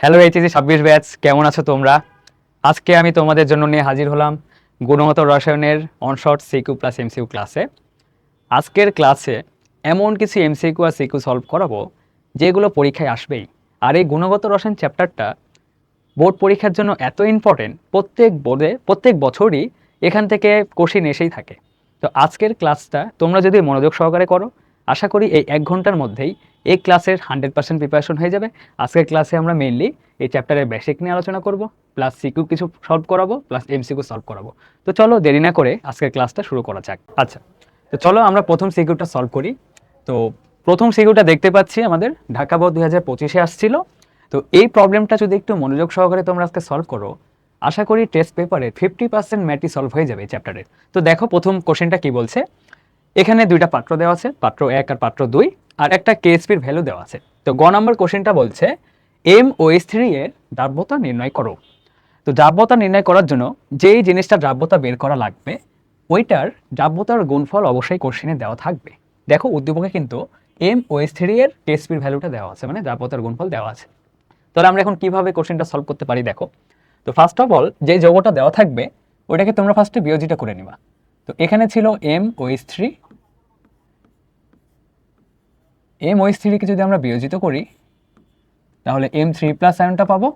Hello HSC 26 batch, কেমন আছো তোমরা? আজকে আমি তোমাদের জন্য নিয়ে হাজির হলাম গুণগত রসায়নের অনশর্ট সিকিউ প্লাস এমসিকিউ ক্লাসে। আজকের ক্লাসে এমন কিছু এমসিকিউ আর সিকিউ সলভ করাবো যেগুলো পরীক্ষায় আসবেই। আর এই গুণগত রসায়ন চ্যাপ্টারটা বোর্ড পরীক্ষার জন্য এত ইম্পর্টেন্ট, প্রত্যেক বছরই এখান থেকে কোশ্চেন এসেই থাকে। তো আজকের ক্লাসটা তোমরা যদি মনোযোগ সহকারে করো, আশা করি এই 1 ঘন্টার মধ্যেই এই ক্লাসের 100% প্রিপারেশন হয়ে যাবে। আজকের ক্লাসে আমরা মেইনলি এই চ্যাপ্টারের বেসিক নিয়ে আলোচনা করব, প্লাস সিকিউ কিছু সলভ করাবো, প্লাস এমসিকিউ সলভ করাবো। তো চলো দেরি না করে আজকের ক্লাসটা শুরু করা যাক। আচ্ছা, তো চলো আমরা প্রথম সিকিউটা সলভ করি। তো প্রথম সিকিউটা দেখতে পাচ্ছি আমাদের ঢাকা বোর্ড 2025-এ আসছিল। তো এই প্রবলেমটা যদি একটু মনোযোগ সহকারে তোমরা আজকে সলভ করো, আশা করি টেস্ট পেপারে 50% ম্যাথই সলভ হয়ে যাবে এই চ্যাপ্টারের। তো দেখো প্রথম কোশ্চেনটা কি বলছে। এখানে দুইটা পাত্র দেওয়া আছে, পাত্র 1 আর পাত্র 2, আর একটা কেএসপির ভ্যালু দেওয়া আছে। তো গ নম্বর কোশ্চেনটা বলছে MOH3 এর দ্রাব্যতা নির্ণয় করো। তো দ্রাব্যতা নির্ণয় করার জন্য যেই জিনিসটা দ্রাব্যতা বের করা লাগবে ওইটার দ্রাব্যতার গুণফল অবশ্যই কোশ্চেনে দেওয়া থাকবে। দেখো উদ্দীপকে কিন্তু MOH3 এর কেএসপির ভ্যালুটা দেওয়া আছে, মানে দ্রাব্যতার গুণফল দেওয়া আছে। তাহলে আমরা এখন কিভাবে কোশ্চেনটা সলভ করতে পারি দেখো। তো ফার্স্ট অফ অল যে যৌগটা দেওয়া থাকবে ওইটাকে তোমরা ফার্স্টে বিয়োজিত করে নিবা। তো এখানে ছিল MOH3, MOH3 কে যদি আমরা বিয়োজিত করি তাহলে M3+ আয়নটা পাবো,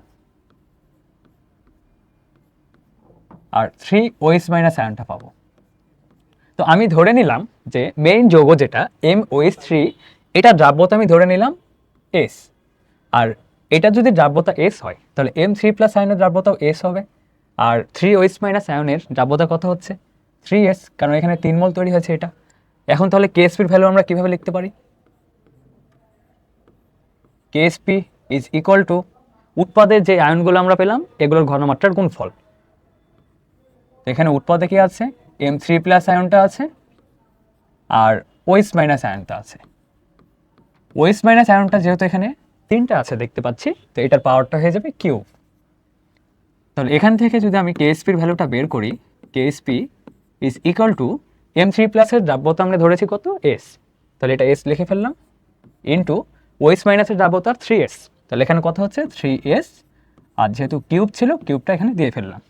আর 3OH- আয়নটা পাবো। তো আমি ধরে নিলাম যে মেইন যৌগ যেটা MOH3, এটা দ্রাব্যতা আমি ধরে নিলাম S, আর এটা যদি দ্রাব্যতা S হয় তাহলে M3+ আয়নের দ্রাব্যতাও S হবে, আর 3OH- আয়নের দ্রাব্যতা কত হচ্ছে 3S, কারণ এখানে 3 মোল তৈরি হয়েছে এটা। এখন তাহলে কেএসপির ভ্যালু আমরা কিভাবে লিখতে পারি? কেএসপি ইজ ইকুয়াল টু উৎপাদের যে আয়নগুলো আমরা পেলাম এগুলোর ঘনমাত্রার গুণফল। এখানে উৎপাদে কি আছে, M3+ আয়নটা আছে আর OH- আয়নটা আছে। OH- আয়নটা যেহেতু এখানে 3টা আছে দেখতে পাচ্ছি, তো এটার পাওয়ারটা হয়ে যাবে কিউব। তাহলে এখান থেকে যদি আমি কেএসপির ভ্যালুটা বের করি, KSP is equal two M3+ এর দ্রাব্যতা আমরা ধরেছি কত S, তাহলে এটা S লিখে ফেললাম, ইন্টু OH- এর দ্রাব্যতা 3S, তাহলে এখানে কত হচ্ছে 3S, আর যেহেতু কিউব ছিল কিউবটা এখানে দিয়ে ফেললাম।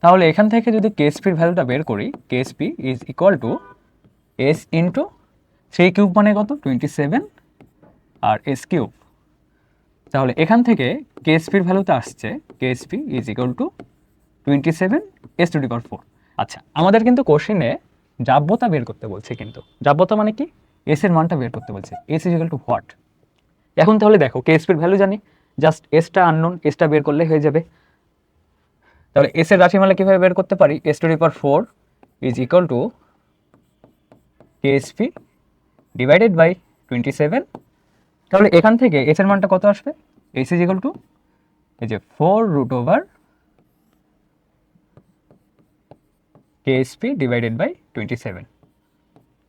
তাহলে এখান থেকে যদি কেএসপির ভ্যালুটা বের করি, KSP is equal two S into 3 cube মানে কত 27, আর S কিউব। তাহলে এখান থেকে কেএসপির ভ্যালুতে আসছে KSP is equal two 27 S⁴। আচ্ছা, আমাদের কিন্তু কোশ্চেনে দ্রাব্যতা বের করতে বলছে, কিন্তু দ্রাব্যতা মানে কি, এস এর মানটা বের করতে বলছে, S is equal two what. এখন তাহলে দেখো কেএসপির ভ্যালু জানি, জাস্ট এসটা আননোন, এসটা বের করলে হয়ে যাবে। তাহলে এস এর রাশিমালা কিভাবে বের করতে পারি, S⁴ is equal to KSP divided by 27। তাহলে এখান থেকে এস এর মানটা কত আসবে, এস ইজ ইকুয়াল টু এই যে 4√/, কেএসপি ডিভাইডেড বাই 27।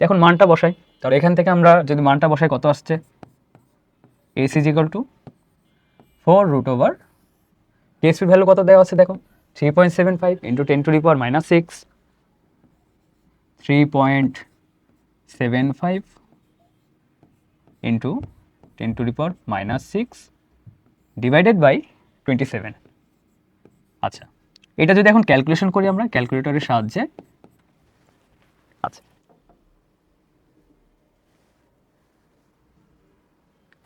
এখন মানটা বসাই, তাহলে এখান থেকে আমরা যদি মানটা বসাই কত আসছে, এস ইজ ইকুয়াল টু 4√/, কেএসপির ভ্যালু কত দেওয়া আছে দেখো 3.75 ইন্টু 10⁻⁻6, 3.75 ইন্টু 10⁻⁻6 ডিভাইডেড বাই 27। আচ্ছা, এটা যদি এখন ক্যালকুলেশন করি আমরা ক্যালকুলেটরের সাহায্যে, আচ্ছা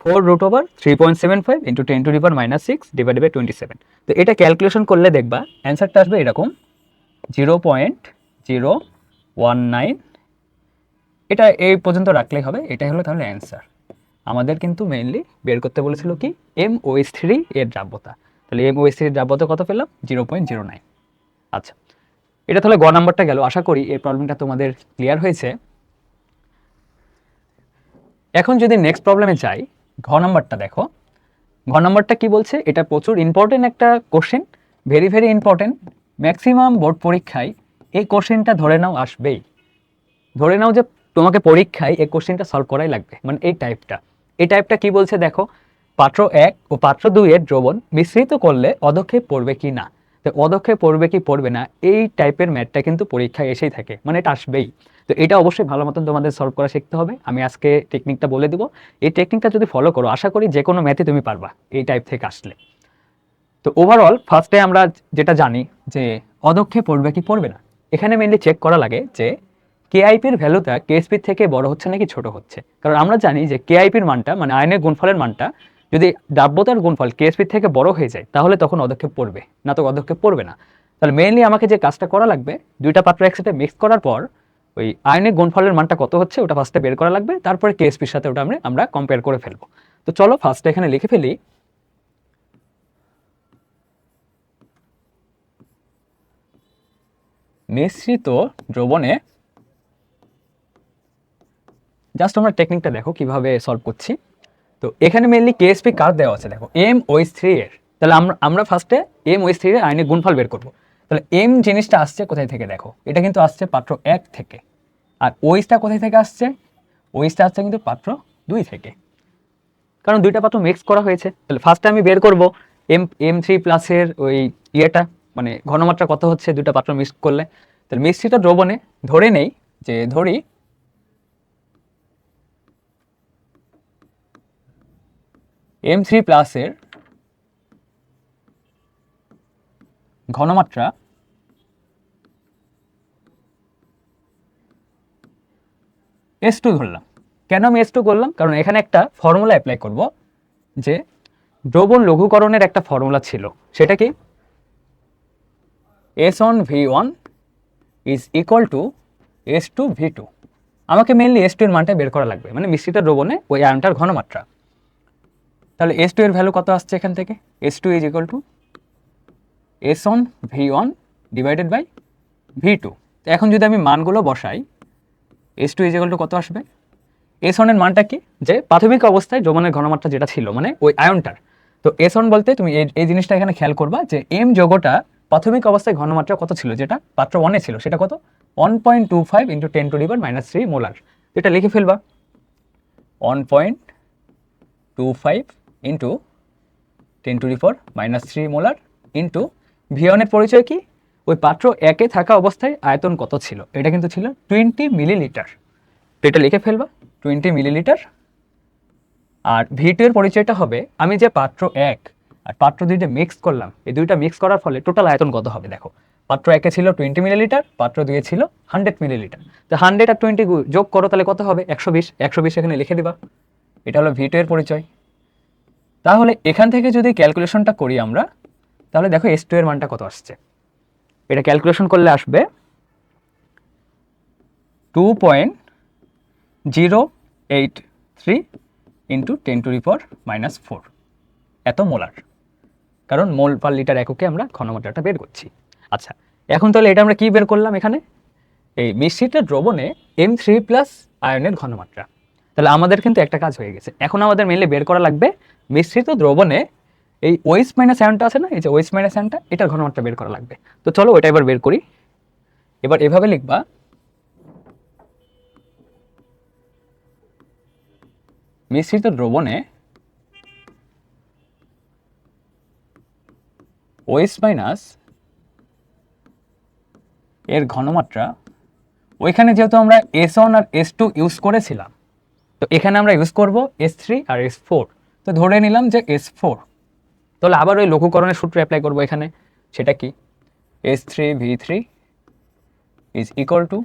4√/, 3.75 ইন্টু 10⁻⁻6 ডিভাইডেড বাই 27। তো এটা ক্যালকুলেশন করলে দেখবা অ্যান্সারটা আসবে এরকম 0.019। এটা এই পর্যন্ত রাখলেই হবে, এটাই হলো তাহলে অ্যান্সার। আমাদের কিন্তু মেইনলি বের করতে বলেছিল কি MOH3 এর দ্রাব্যতা, তাহলে MOH3 এর দ্রাব্যতা কত পেলাম 0.09। আচ্ছা, এটা তাহলে গ নাম্বারটা গেল। আশা করি এই প্রবলেমটা তোমাদের ক্লিয়ার হয়েছে। এখন যদি নেক্সট প্রবলেমে যাই, ঘ নাম্বারটা দেখো। ঘ নাম্বারটা কি বলছে, এটা প্রচুর ইম্পর্টেন্ট একটা question, very very important. Maximum board পরীক্ষায় এই কোশ্চেনটা ধরে নাও আসবেই, ধরে নাও যে তোমাকে পরীক্ষায় এই কোশ্চেনটা সলভ করাই লাগবে, মানে এই টাইপটা কি বলছে দেখো, পাত্র 1 ও পাত্র 2 এর দ্রবণ মিশ্রিত করলে অধক্ষেপ পড়বে কি না। তো অধক্ষেপ পড়বে কি পড়বে না এই টাইপের ম্যাথটা কিন্তু পরীক্ষায় এসেই থাকে, মানে এটা আসবেই। তো এটা অবশ্যই ভালো মতন তোমাদের সলভ করা শিখতে হবে। আমি আজকে টেকনিকটা বলে দিব, এই টেকনিকটা যদি ফলো করো আশা করি যে কোনো ম্যাথে তুমি পারবা এই টাইপ থেকে আসলে। তো ওভারঅল ফার্স্টে আমরা যেটা জানি যে অদক্ষে পড়বে কি পড়বে না, এখানে মেনলি চেক করা লাগে যে কেআইপির ভ্যালুটা কেএসপির থেকে বড় হচ্ছে নাকি ছোট হচ্ছে। কারণ আমরা জানি যে কেআইপির মানটা মানে আয়নের গুণফলের মানটা যদি দ্রাব্যতার গুণফল কেএসপির থেকে বড় হয়ে যায় তাহলে তখন অদক্ষেপ পড়বে, না তো অদক্ষেপ পড়বে না। তাহলে মেইনলি আমাকে যে কাজটা করা লাগবে, দুইটা পাত্র একসাথে মিক্স করার পর ওই আয়নের গুণফলের মানটা কত হচ্ছে ওটা ফার্স্টে বের করা লাগবে, তারপরে কেএসপির সাথে ওটা আমরা কম্পেয়ার করে ফেলবো। তো চলো ফার্স্টে এখানে লিখে ফেলি মিশ্রিত দ্রবণে, জাস্ট আমরা টেকনিকটা দেখো কিভাবে সলভ করছি। তো এখানে মেইনলি কেএসপি কার দেওয়া আছে দেখো এম ওএইচ থ্রি এর, তাহলে আমরা ফার্স্টে এম ওএইচ থ্রি এর আয়নের গুণফল বের করবো। তাহলে এম জিনিসটা আসছে কোথায় থেকে দেখো, এটা কিন্তু আসছে পাত্র 1 থেকে, আর ওএইচটা কোথায় থেকে আসছে, ওএইচটা আসছে কিন্তু পাত্র 2 থেকে, কারণ দুইটা পাত্র মিক্স করা হয়েছে। তাহলে ফার্স্টে আমি বের করব এম থ্রি প্লাসের ওই ইয়েটা মানে ঘনমাত্রা কত হচ্ছে দুইটা পাত্র মিক্স করলে। তাহলে মিশ্রিত দ্রবণে ধরে নেই যে ধরি এম থ্রি প্লাসের ঘনমাত্রা S2 ধরলাম। কেন আমি S2 করলাম, কারণ এখানে একটা ফর্মুলা অ্যাপ্লাই করব, যে দ্রবণ লঘুকরণের একটা ফর্মুলা ছিল, সেটা কি S1V1 is equal two S2V2। আমাকে মেইনলি S2 এর মানটা বের করা লাগবে, মানে মিশ্রিত দ্রবণে ওই আয়নটার ঘনমাত্রা। তাহলে S2 এর ভ্যালু কত আসছে এখান থেকে, S2 is equal to S1V1 divided by V2। তো এখন যদি আমি মানগুলো বসাই, S2 ইজ ইকুয়াল টু কত আসবে, S1 এর মানটা কি, যে প্রাথমিক অবস্থায় দ্রবণের ঘনমাত্রা যেটা ছিল মানে ওই আয়নটার। তো S1 বলতে তুমি এই জিনিসটা এখানে খেয়াল করবা যে এম যৌগটা প্রাথমিক অবস্থায় ঘনমাত্রা কত ছিল, যেটা পাত্র 1 এ ছিল, সেটা কত 1.25 ইন্টু 10⁻³ মোলার। এটা লিখে ফেলবা 1.25 ইন্টু 10⁻³ মোলার ইন্টু V1 এর পরিচয় কি, ওই পাত্র 1 এ থাকা অবস্থায় আয়তন কত ছিল, এটা কিন্তু ছিল 20 মিলিলিটার। তো এটা লিখে ফেলবা 20 মিলিলিটার। আর V2 এর পরিচয়টা হবে আমি যে পাত্র 1 আর পাত্র 2টা মিক্স করলাম, এই দুইটা মিক্স করার ফলে টোটাল আয়তন কত হবে দেখো, পাত্র 1 এ ছিল 20 মিলিলিটার, পাত্র 2 এ ছিল 100 মিলিলিটার। তো 100 আর 20 যোগ করো তাহলে কত হবে 120, 120 এখানে লিখে দিবা। এটা হলো V2 এর পরিচয়। তাহলে এখান থেকে যদি ক্যালকুলেশনটা করি আমরা, তাহলে দেখো S2 এর মানটা কত আসছে, এটা ক্যালকুলেশন করলে আসবে 2.083 ইন্টু 10⁻⁴ এত মোলার, কারণ মোল পার লিটার এককে আমরা ঘনমাত্রাটা বের করছি। আচ্ছা, এখন তাহলে এটা আমরা কি বের করলাম, এখানে এই মিশ্রিত দ্রবণে M3 প্লাস আয়নের ঘনমাত্রা। তাহলে আমাদের কিন্তু একটা কাজ হয়ে গেছে, এখন আমাদের মেনলি বের করা লাগবে মিশ্রিত দ্রবণে এই OH মাইনাস আয়নটা আছে না, এই যে OH মাইনাস আয়নটা, এটার ঘনমাত্রা বের করা লাগবে। তো চলো ওটা এবার বের করি। এবার এভাবে লিখবা মিশ্রিত দ্রবণে OH মাইনাস এর ঘনমাত্রা, ওইখানে যেহেতু আমরা S1 আর S2 ইউজ করেছিলাম, তো এখানে আমরা ইউজ করব S3 আর S4। তো ধরে নিলাম যে S4, তাহলে আবার ওই লঘুকরণের সূত্র অ্যাপ্লাই করব এখানে, সেটা কি S3V3 is equal two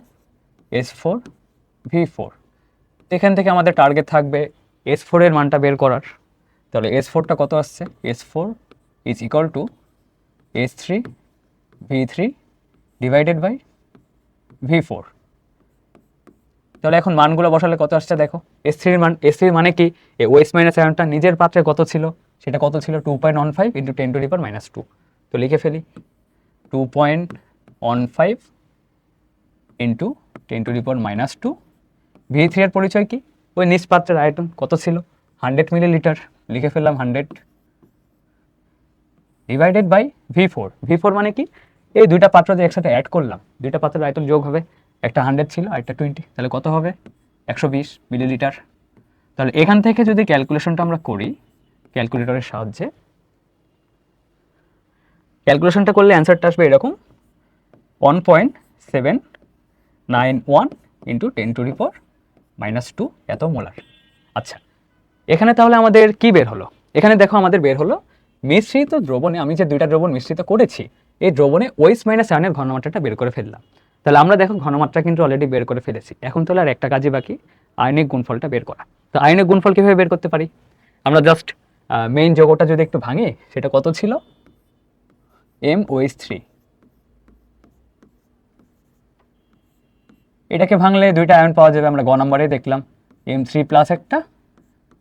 S4V4। এখান থেকে আমাদের টার্গেট থাকবে S4 এর মানটা বের করার। তাহলে S4টা কত আসছে, S4 is equal to S3V3 divided by V4। তাহলে এখন মানগুলো বসালে কত আসছে দেখো, S3 এর মান, S3 মানে কি এই OH মাইনাস আয়নটা নিজের পাত্রে কত ছিল, সেটা কত ছিল 2.15 ইন্টু 10⁻⁻²। তো লিখে ফেলি 2.15 ইন্টু 10⁻²। V3 এর পরিচয় কি, ওই নিজ পাত্রের আয়তন কত ছিল 100 মিলিলিটার, লিখে ফেললাম 100 ডিভাইডেড বাই V4। V4 মানে কি এই দুইটা পাত্র যে একসাথে অ্যাড করলাম, দুইটা পাত্রের আয়তন যোগ হবে, একটা 100 ছিল আর একটা 20, তাহলে কত হবে 120 মিলিলিটার। তাহলে এখান থেকে যদি ক্যালকুলেশনটা আমরা করি ক্যালকুলেটরের সাহায্যে, ক্যালকুলেশনটা করলে অ্যান্সারটা আসবে এরকম 1.791 ইন্টু 10⁻⁻² এত মোলার। আচ্ছা, এখানে তাহলে আমাদের কি বের হলো? এখানে দেখো আমাদের বের হলো মিশ্রিত দ্রবণে আমি যে দুইটা দ্রবণ মিশ্রিত করেছি এই দ্রবণে OH মাইনাস আয়নের ঘনমাত্রাটা বের করে ফেললাম। তাহলে আমরা দেখো ঘনমাত্রা কিন্তু অলরেডি বের করে ফেলেছি। এখন তাহলে আর একটা কাজই বাকি, আয়নিক গুণফলটা বের করা। তো আয়নিক গুণফল কিভাবে বের করতে পারি? আমরা জাস্ট মেইন যৌগটা যদি একটু ভাঙি, সেটা কত ছিল? MOH3। এটাকে ভাঙলে দুইটা আয়ন পাওয়া যাবে, আমরা গ নম্বরে দেখলাম M3+ একটা,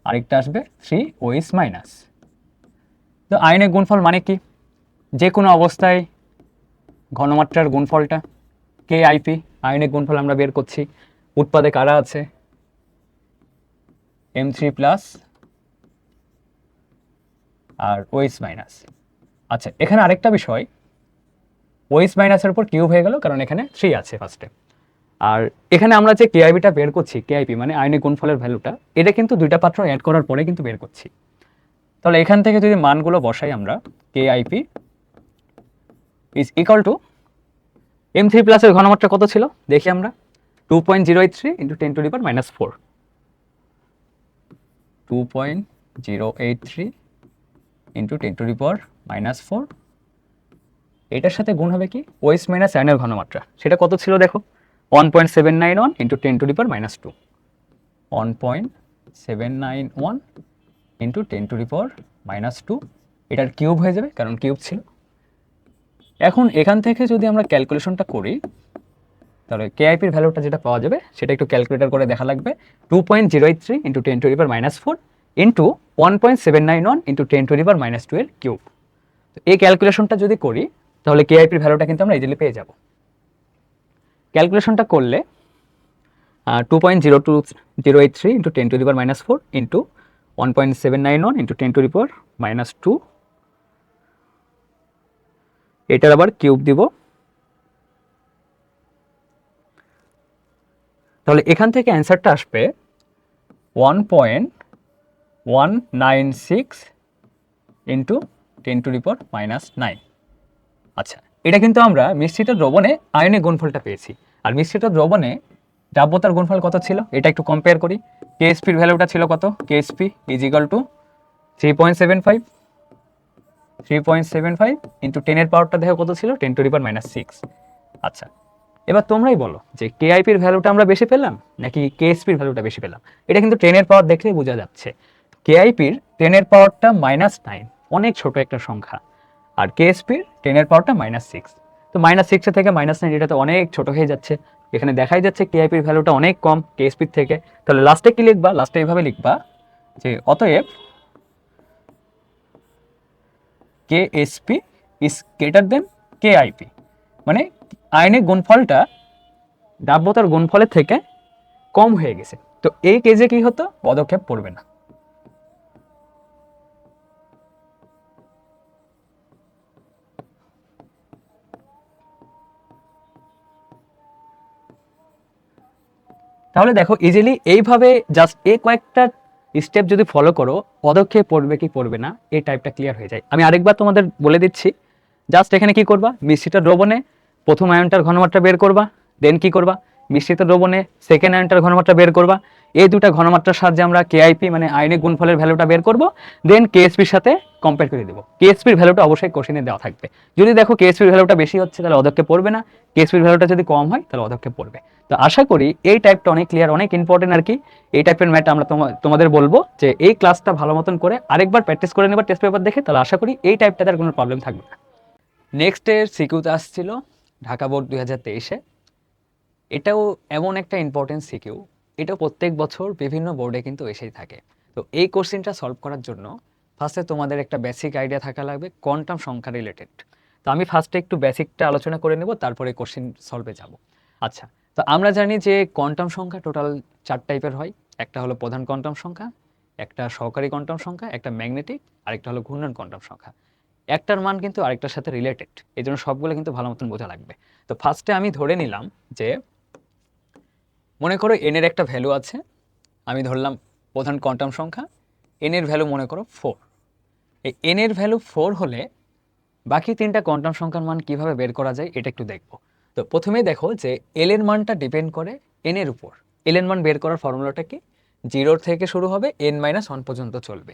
আরেকটা আসবে 3OH মাইনাস। তো আয়নিক গুণফল মানে কি? যে কোনো অবস্থায় ঘনমাত্রার গুণফলটা KIP, আয়নিক গুণফল আমরা বের করছি। উৎপাদে কারা আছে? M3+ আর OH মাইনাস। আচ্ছা, এখানে আরেকটা বিষয়, OH মাইনাসের উপর কিউব হয়ে গেল কারণ এখানে 3 আছে ফার্স্টে। আর এখানে আমরা যে KIPটা বের করছি, KIP মানে আয়নিক গুণফলের ভ্যালুটা, এটা কিন্তু দুইটা পাত্র অ্যাড করার পরে কিন্তু বের করছি। তাহলে এখান থেকে যদি মানগুলো বসাই আমরা, KIP is equal two M3+ এর ঘনমাত্রা কত ছিল দেখি আমরা, 2.083 ইন্টু 10⁻⁻⁴। 2.083 ইন্টু 10⁻⁻⁴। এটার সাথে গুণ হবে কি? OH মাইনাস আয়নের ঘনমাত্রা, সেটা কত ছিল দেখো, 1.791 ইন্টু 10⁻²। 1.791 ইন্টু 10⁻², এটার কিউব হয়ে যাবে কারণ কিউব ছিল। এখন এখান থেকে যদি আমরা ক্যালকুলেশনটা করি, তাহলে KIPর ভ্যালুটা যেটা পাওয়া যাবে সেটা একটু ক্যালকুলেটর করে দেখা লাগবে। 2.083 ইন্টু 10⁻⁻⁴ ইন্টু 1.791 ইন্টু 10⁻² এর কিউব। তো এই ক্যালকুলেশনটা যদি করি তাহলে KIPর ভ্যালুটা কিন্তু আমরা ইজিলি পেয়ে যাব। ক্যালকুলেশনটা করলে 2.083 ইন্টু 10⁻⁻⁴ ইন্টু 1.791 ইন্টু 10⁻², এটার আবার কিউব দিব। তাহলে এখান থেকে অ্যান্সারটা আসবে 1.196 ইন্টু 10⁻⁹। আচ্ছা, এটা কিন্তু আমরা মিশ্রিত দ্রবণে আয়নিক গুণফলটা পেয়েছি। আর মিশ্রিত দ্রবণে দ্রাব্যতার গুণফল কত ছিল এটা একটু কম্পেয়ার করি। KSPর ভ্যালুটা ছিল কত? KSP is equal two 3.75 into 10 এর পাওয়ারটা দেখো কত ছিল? 10⁻⁻⁶। আচ্ছা, এবার তোমরাই বলো যে KIPর ভ্যালুটা আমরা বেশি পেলাম নাকি KSPর ভ্যালুটা বেশি পেলাম? এটা কিন্তু 10 এর পাওয়ার দেখলেই বোঝা যাচ্ছে। KIPর 10 এর পাওয়ারটা -9, অনেক ছোট একটা সংখ্যা, আর KSPর 10 এর পাওয়ারটা -6। তো -6 থেকে -9 এটা তো অনেক ছোট হয়ে যাচ্ছে। এখানে দেখাই যাচ্ছে KIPর ভ্যালুটা অনেক কম KSPর থেকে। তাহলে লাস্টে কি লিখবা? লাস্টে এইভাবে লিখবা যে অতএব KSP is greater than KIP, মানে আয়নিক গুণফলটা দ্রাব্যতার গুণফলের থেকে কম হয়ে গেছে। তো এই কেজে কি হতো? পদক্ষেপ পড়বে না। তাহলে দেখো ইজিলি এইভাবে জাস্ট এই কয়েকটা স্টেপ যদি ফলো করো, পদক্ষেপ পড়বে কি পড়বে না এই টাইপটা ক্লিয়ার হয়ে যায়। আমি আরেকবার তোমাদের বলে দিচ্ছি, জাস্ট এখানে কি করবা? মিশ্রিত দ্রবণে প্রথম আয়নটার ঘনমাত্রা বের করবা, দেন কি করবা? মিশ্রিত দ্রবণে সেকেন্ড আয়নটার ঘনমাত্রা বের করবা। এই দুটা ঘনমাত্রার সাহায্যে আমরা KIP মানে আয়নিক গুণফলের ভ্যালুটা বের করব, দেন KSPর সাথে কম্পেয়ার করে দেব। KSPর ভ্যালুটা অবশ্যই কোশ্চেনে দেওয়া থাকবে। যদি দেখো KSPর ভ্যালুটা বেশি হচ্ছে তাহলে পদক্ষেপ পড়বে না, KSPর ভ্যালুটা যদি কম হয় তাহলে পদক্ষেপ পড়বে। তো আশা করি এই টাইপটা অনেক ক্লিয়ার, অনেক ইম্পর্টেন্ট আর কি। এই টাইপের ম্যাথ আমরা তোমাদের বলবো যে এই ক্লাসটা ভালো মতন করে আরেকবার প্র্যাকটিস করে নেবার টেস্ট পেপার দেখে, তাহলে আশা করি এই টাইপটাতে আর কোনো প্রবলেম থাকবে না। নেক্সটের সিকিউতে আসছিল ঢাকা বোর্ড 2023-এ। এটাও এমন একটা ইম্পর্টেন্ট সিকিউ, এটা প্রত্যেক বছর বিভিন্ন বোর্ডে কিন্তু এসেই থাকে। তো এই কোশ্চেনটা সলভ করার জন্য ফার্স্টে তোমাদের একটা বেসিক আইডিয়া থাকা লাগবে কোয়ান্টাম সংখ্যা রিলেটেড। তো আমি ফার্স্টে একটু বেসিকটা আলোচনা করে নেব, তারপরে কোশ্চেন সলভে যাব। আচ্ছা, তো আমরা জানি যে কোয়ান্টাম সংখ্যা টোটাল 4 টাইপের হয়। একটা হলো প্রধান কোয়ান্টাম সংখ্যা, একটা সহকারী কোয়ান্টাম সংখ্যা, একটা ম্যাগনেটিক, আর একটা হলো ঘূর্ণন কোয়ান্টাম সংখ্যা। একটার মান কিন্তু আরেকটার সাথে রিলেটেড, এই জন্য সবগুলো কিন্তু ভালো মতন বোঝা লাগবে। তো ফার্স্টে আমি ধরে নিলাম যে মনে করো n এর একটা ভ্যালু আছে, আমি ধরলাম প্রধান কোয়ান্টাম সংখ্যা, n এর ভ্যালু মনে করো 4। এই n এর ভ্যালু 4 হলে বাকি তিনটা কোয়ান্টাম সংখ্যার মান কিভাবে বের করা যায় এটা একটু দেখব। তো প্রথমেই দেখো যে l এর মানটা ডিপেন্ড করে এন এর উপর এল এর মান বের করার ফর্মুলাটা কি, 0 থেকে শুরু হবে n-1 পর্যন্ত চলবে।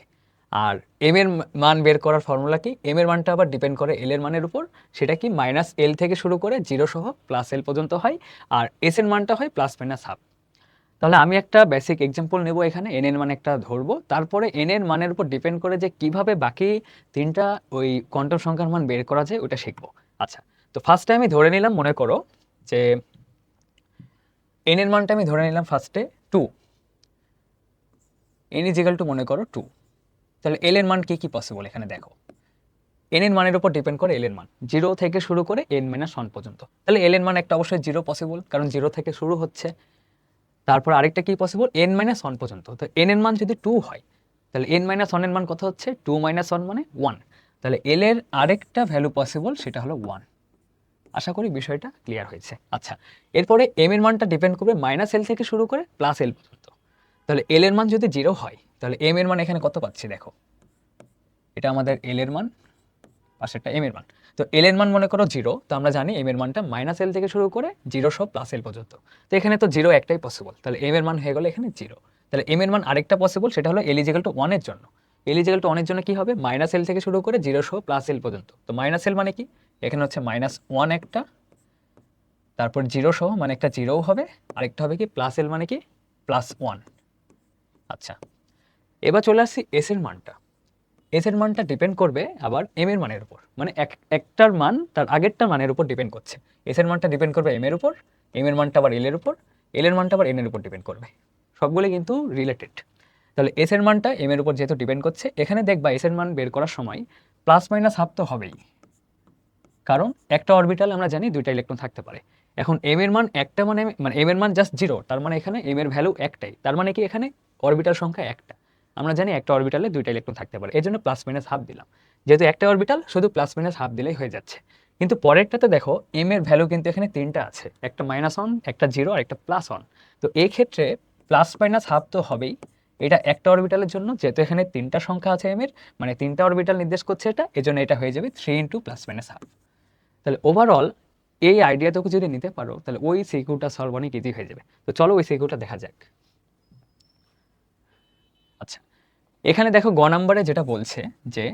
আর এম এর মান বের করার ফর্মুলা কি, এম এর মানটা আবার ডিপেন্ড করে এল এর মানের উপর, সেটা কি -l থেকে শুরু করে 0 সহ +l পর্যন্ত হয়, আর এস এর মানটা হয় +-1/2। তাহলে আমি একটা বেসিক এক্সাম্পল নেব এখানে, এন এর মান একটা ধরবো, তারপরে এন এর মানের উপর ডিপেন্ড করে যে কিভাবে বাকি তিনটা ওই কোয়ান্টাম সংখ্যার মান বের করা যায় ওটা শিখবো। আচ্ছা, তো ফার্স্টে আমি ধরে নিলাম, মনে করো যে এন এর মানটা আমি ধরে নিলাম ফার্স্টে 2, n = মনে করো 2। তাহলে এল এর মান কি কি পসিবল এখানে দেখো, এন এর মানের উপর ডিপেন্ড করে এল এর মান 0 থেকে শুরু করে n-1 পর্যন্ত। তাহলে এল এর মান একটা অবশ্যই 0 পসিবল, কারণ 0 থেকে শুরু হচ্ছে। তারপর আরেকটা কি পসিবল, n-1 পর্যন্ত। তো n এর মান যদি 2 হয়, তাহলে n-1 এর মান কত হচ্ছে, 2 - 1 মানে 1। তাহলে এল এর আরেকটা ভ্যালু পসিবল, সেটা হলো 1। আশা করি বিষয়টা ক্লিয়ার হয়েছে। আচ্ছা, এরপরে এম এর মানটা ডিপেন্ড করবে -l থেকে শুরু করে +l পর্যন্ত। তাহলে এল এর মান যদি 0 হয়, তাহলে এম এর মান এখানে কত পাচ্ছি দেখো, এটা আমাদের এল এর মান, পাশেরটা এম এর মান। তো এল এর মান মনে করো 0, তো আমরা জানি এম এর মানটা -l থেকে শুরু করে 0 সহ +l পর্যন্ত। তো এখানে তো 0 একটাই পসিবল, তাহলে এম এর মান হয়ে গেল এখানে 0। তাহলে এম এর মান আরেকটা পসিবল, সেটা হলো l = 1 এর জন্য। l = 1 এর জন্য কি হবে, -l থেকে শুরু করে 0 সহ +l পর্যন্ত। তো -l মানে কি, এখানে হচ্ছে -1 একটা, তারপর 0 সহ মানে একটা 0 হবে, আরেকটা হবে কি +l মানে কি +1। আচ্ছা, এবার চলে আসছি এস এর মানটা। এস এর মানটা ডিপেন্ড করবে আবার এম এর মানের উপর, মানে একটার মান তার আগেরটার মানের উপর ডিপেন্ড করছে। এস এর মানটা ডিপেন্ড করবে এম এর উপর, এম এর মানটা আবার এল এর উপর, এল এর মানটা আবার এন এর উপর ডিপেন্ড করবে। সবগুলো কিন্তু রিলেটেড। তাহলে এস এর মানটা এম এর উপর যেহেতু ডিপেন্ড করছে, এখানে দেখবা এস এর মান বের করার সময় +-1/2 তো হবেই, কারণ একটা অরবিটাল আমরা জানি দুইটা ইলেকট্রন থাকতে পারে। এখন এম এর মান একটা, মানে এম এর মান জাস্ট 0, তার মানে এখানে এম এর ভ্যালু একটাই, তার মানে কি এখানে অরবিটাল সংখ্যা একটা। আমরা জানি একটা অরবিটালে দুইটা ইলেকট্রন থাকতে পারে, এই জন্য +-1/2 দিলাম। যেহেতু একটা অরবিটাল, শুধু +-1/2 দিলেই হয়ে যাচ্ছে। কিন্তু পরেরটাতে দেখো এম এর ভ্যালু কিন্তু এখানে তিনটা আছে, একটা -1, একটা 0 আর একটা +1। তো এই ক্ষেত্রে +-1/2 তো হবেই। এটা একটা অরবিটালের জন্য, যেহেতু এখানে তিনটা সংখ্যা আছে এম এর, মানে তিনটা অরবিটাল নির্দেশ করছে এটা, এজন্য এটা হয়ে যাবে 3 × +-1/2। তাহলে ওভারঅল এই আইডিয়াটুকু যদি নিতে পারো, তাহলে ওই সিকিউটা সলভ অনেক ইজি হয়ে যাবে। তো চলো ওই সিকিউটা দেখা যাক। আচ্ছা, এখানে দেখো গ নাম্বারে যেটা বলছে যে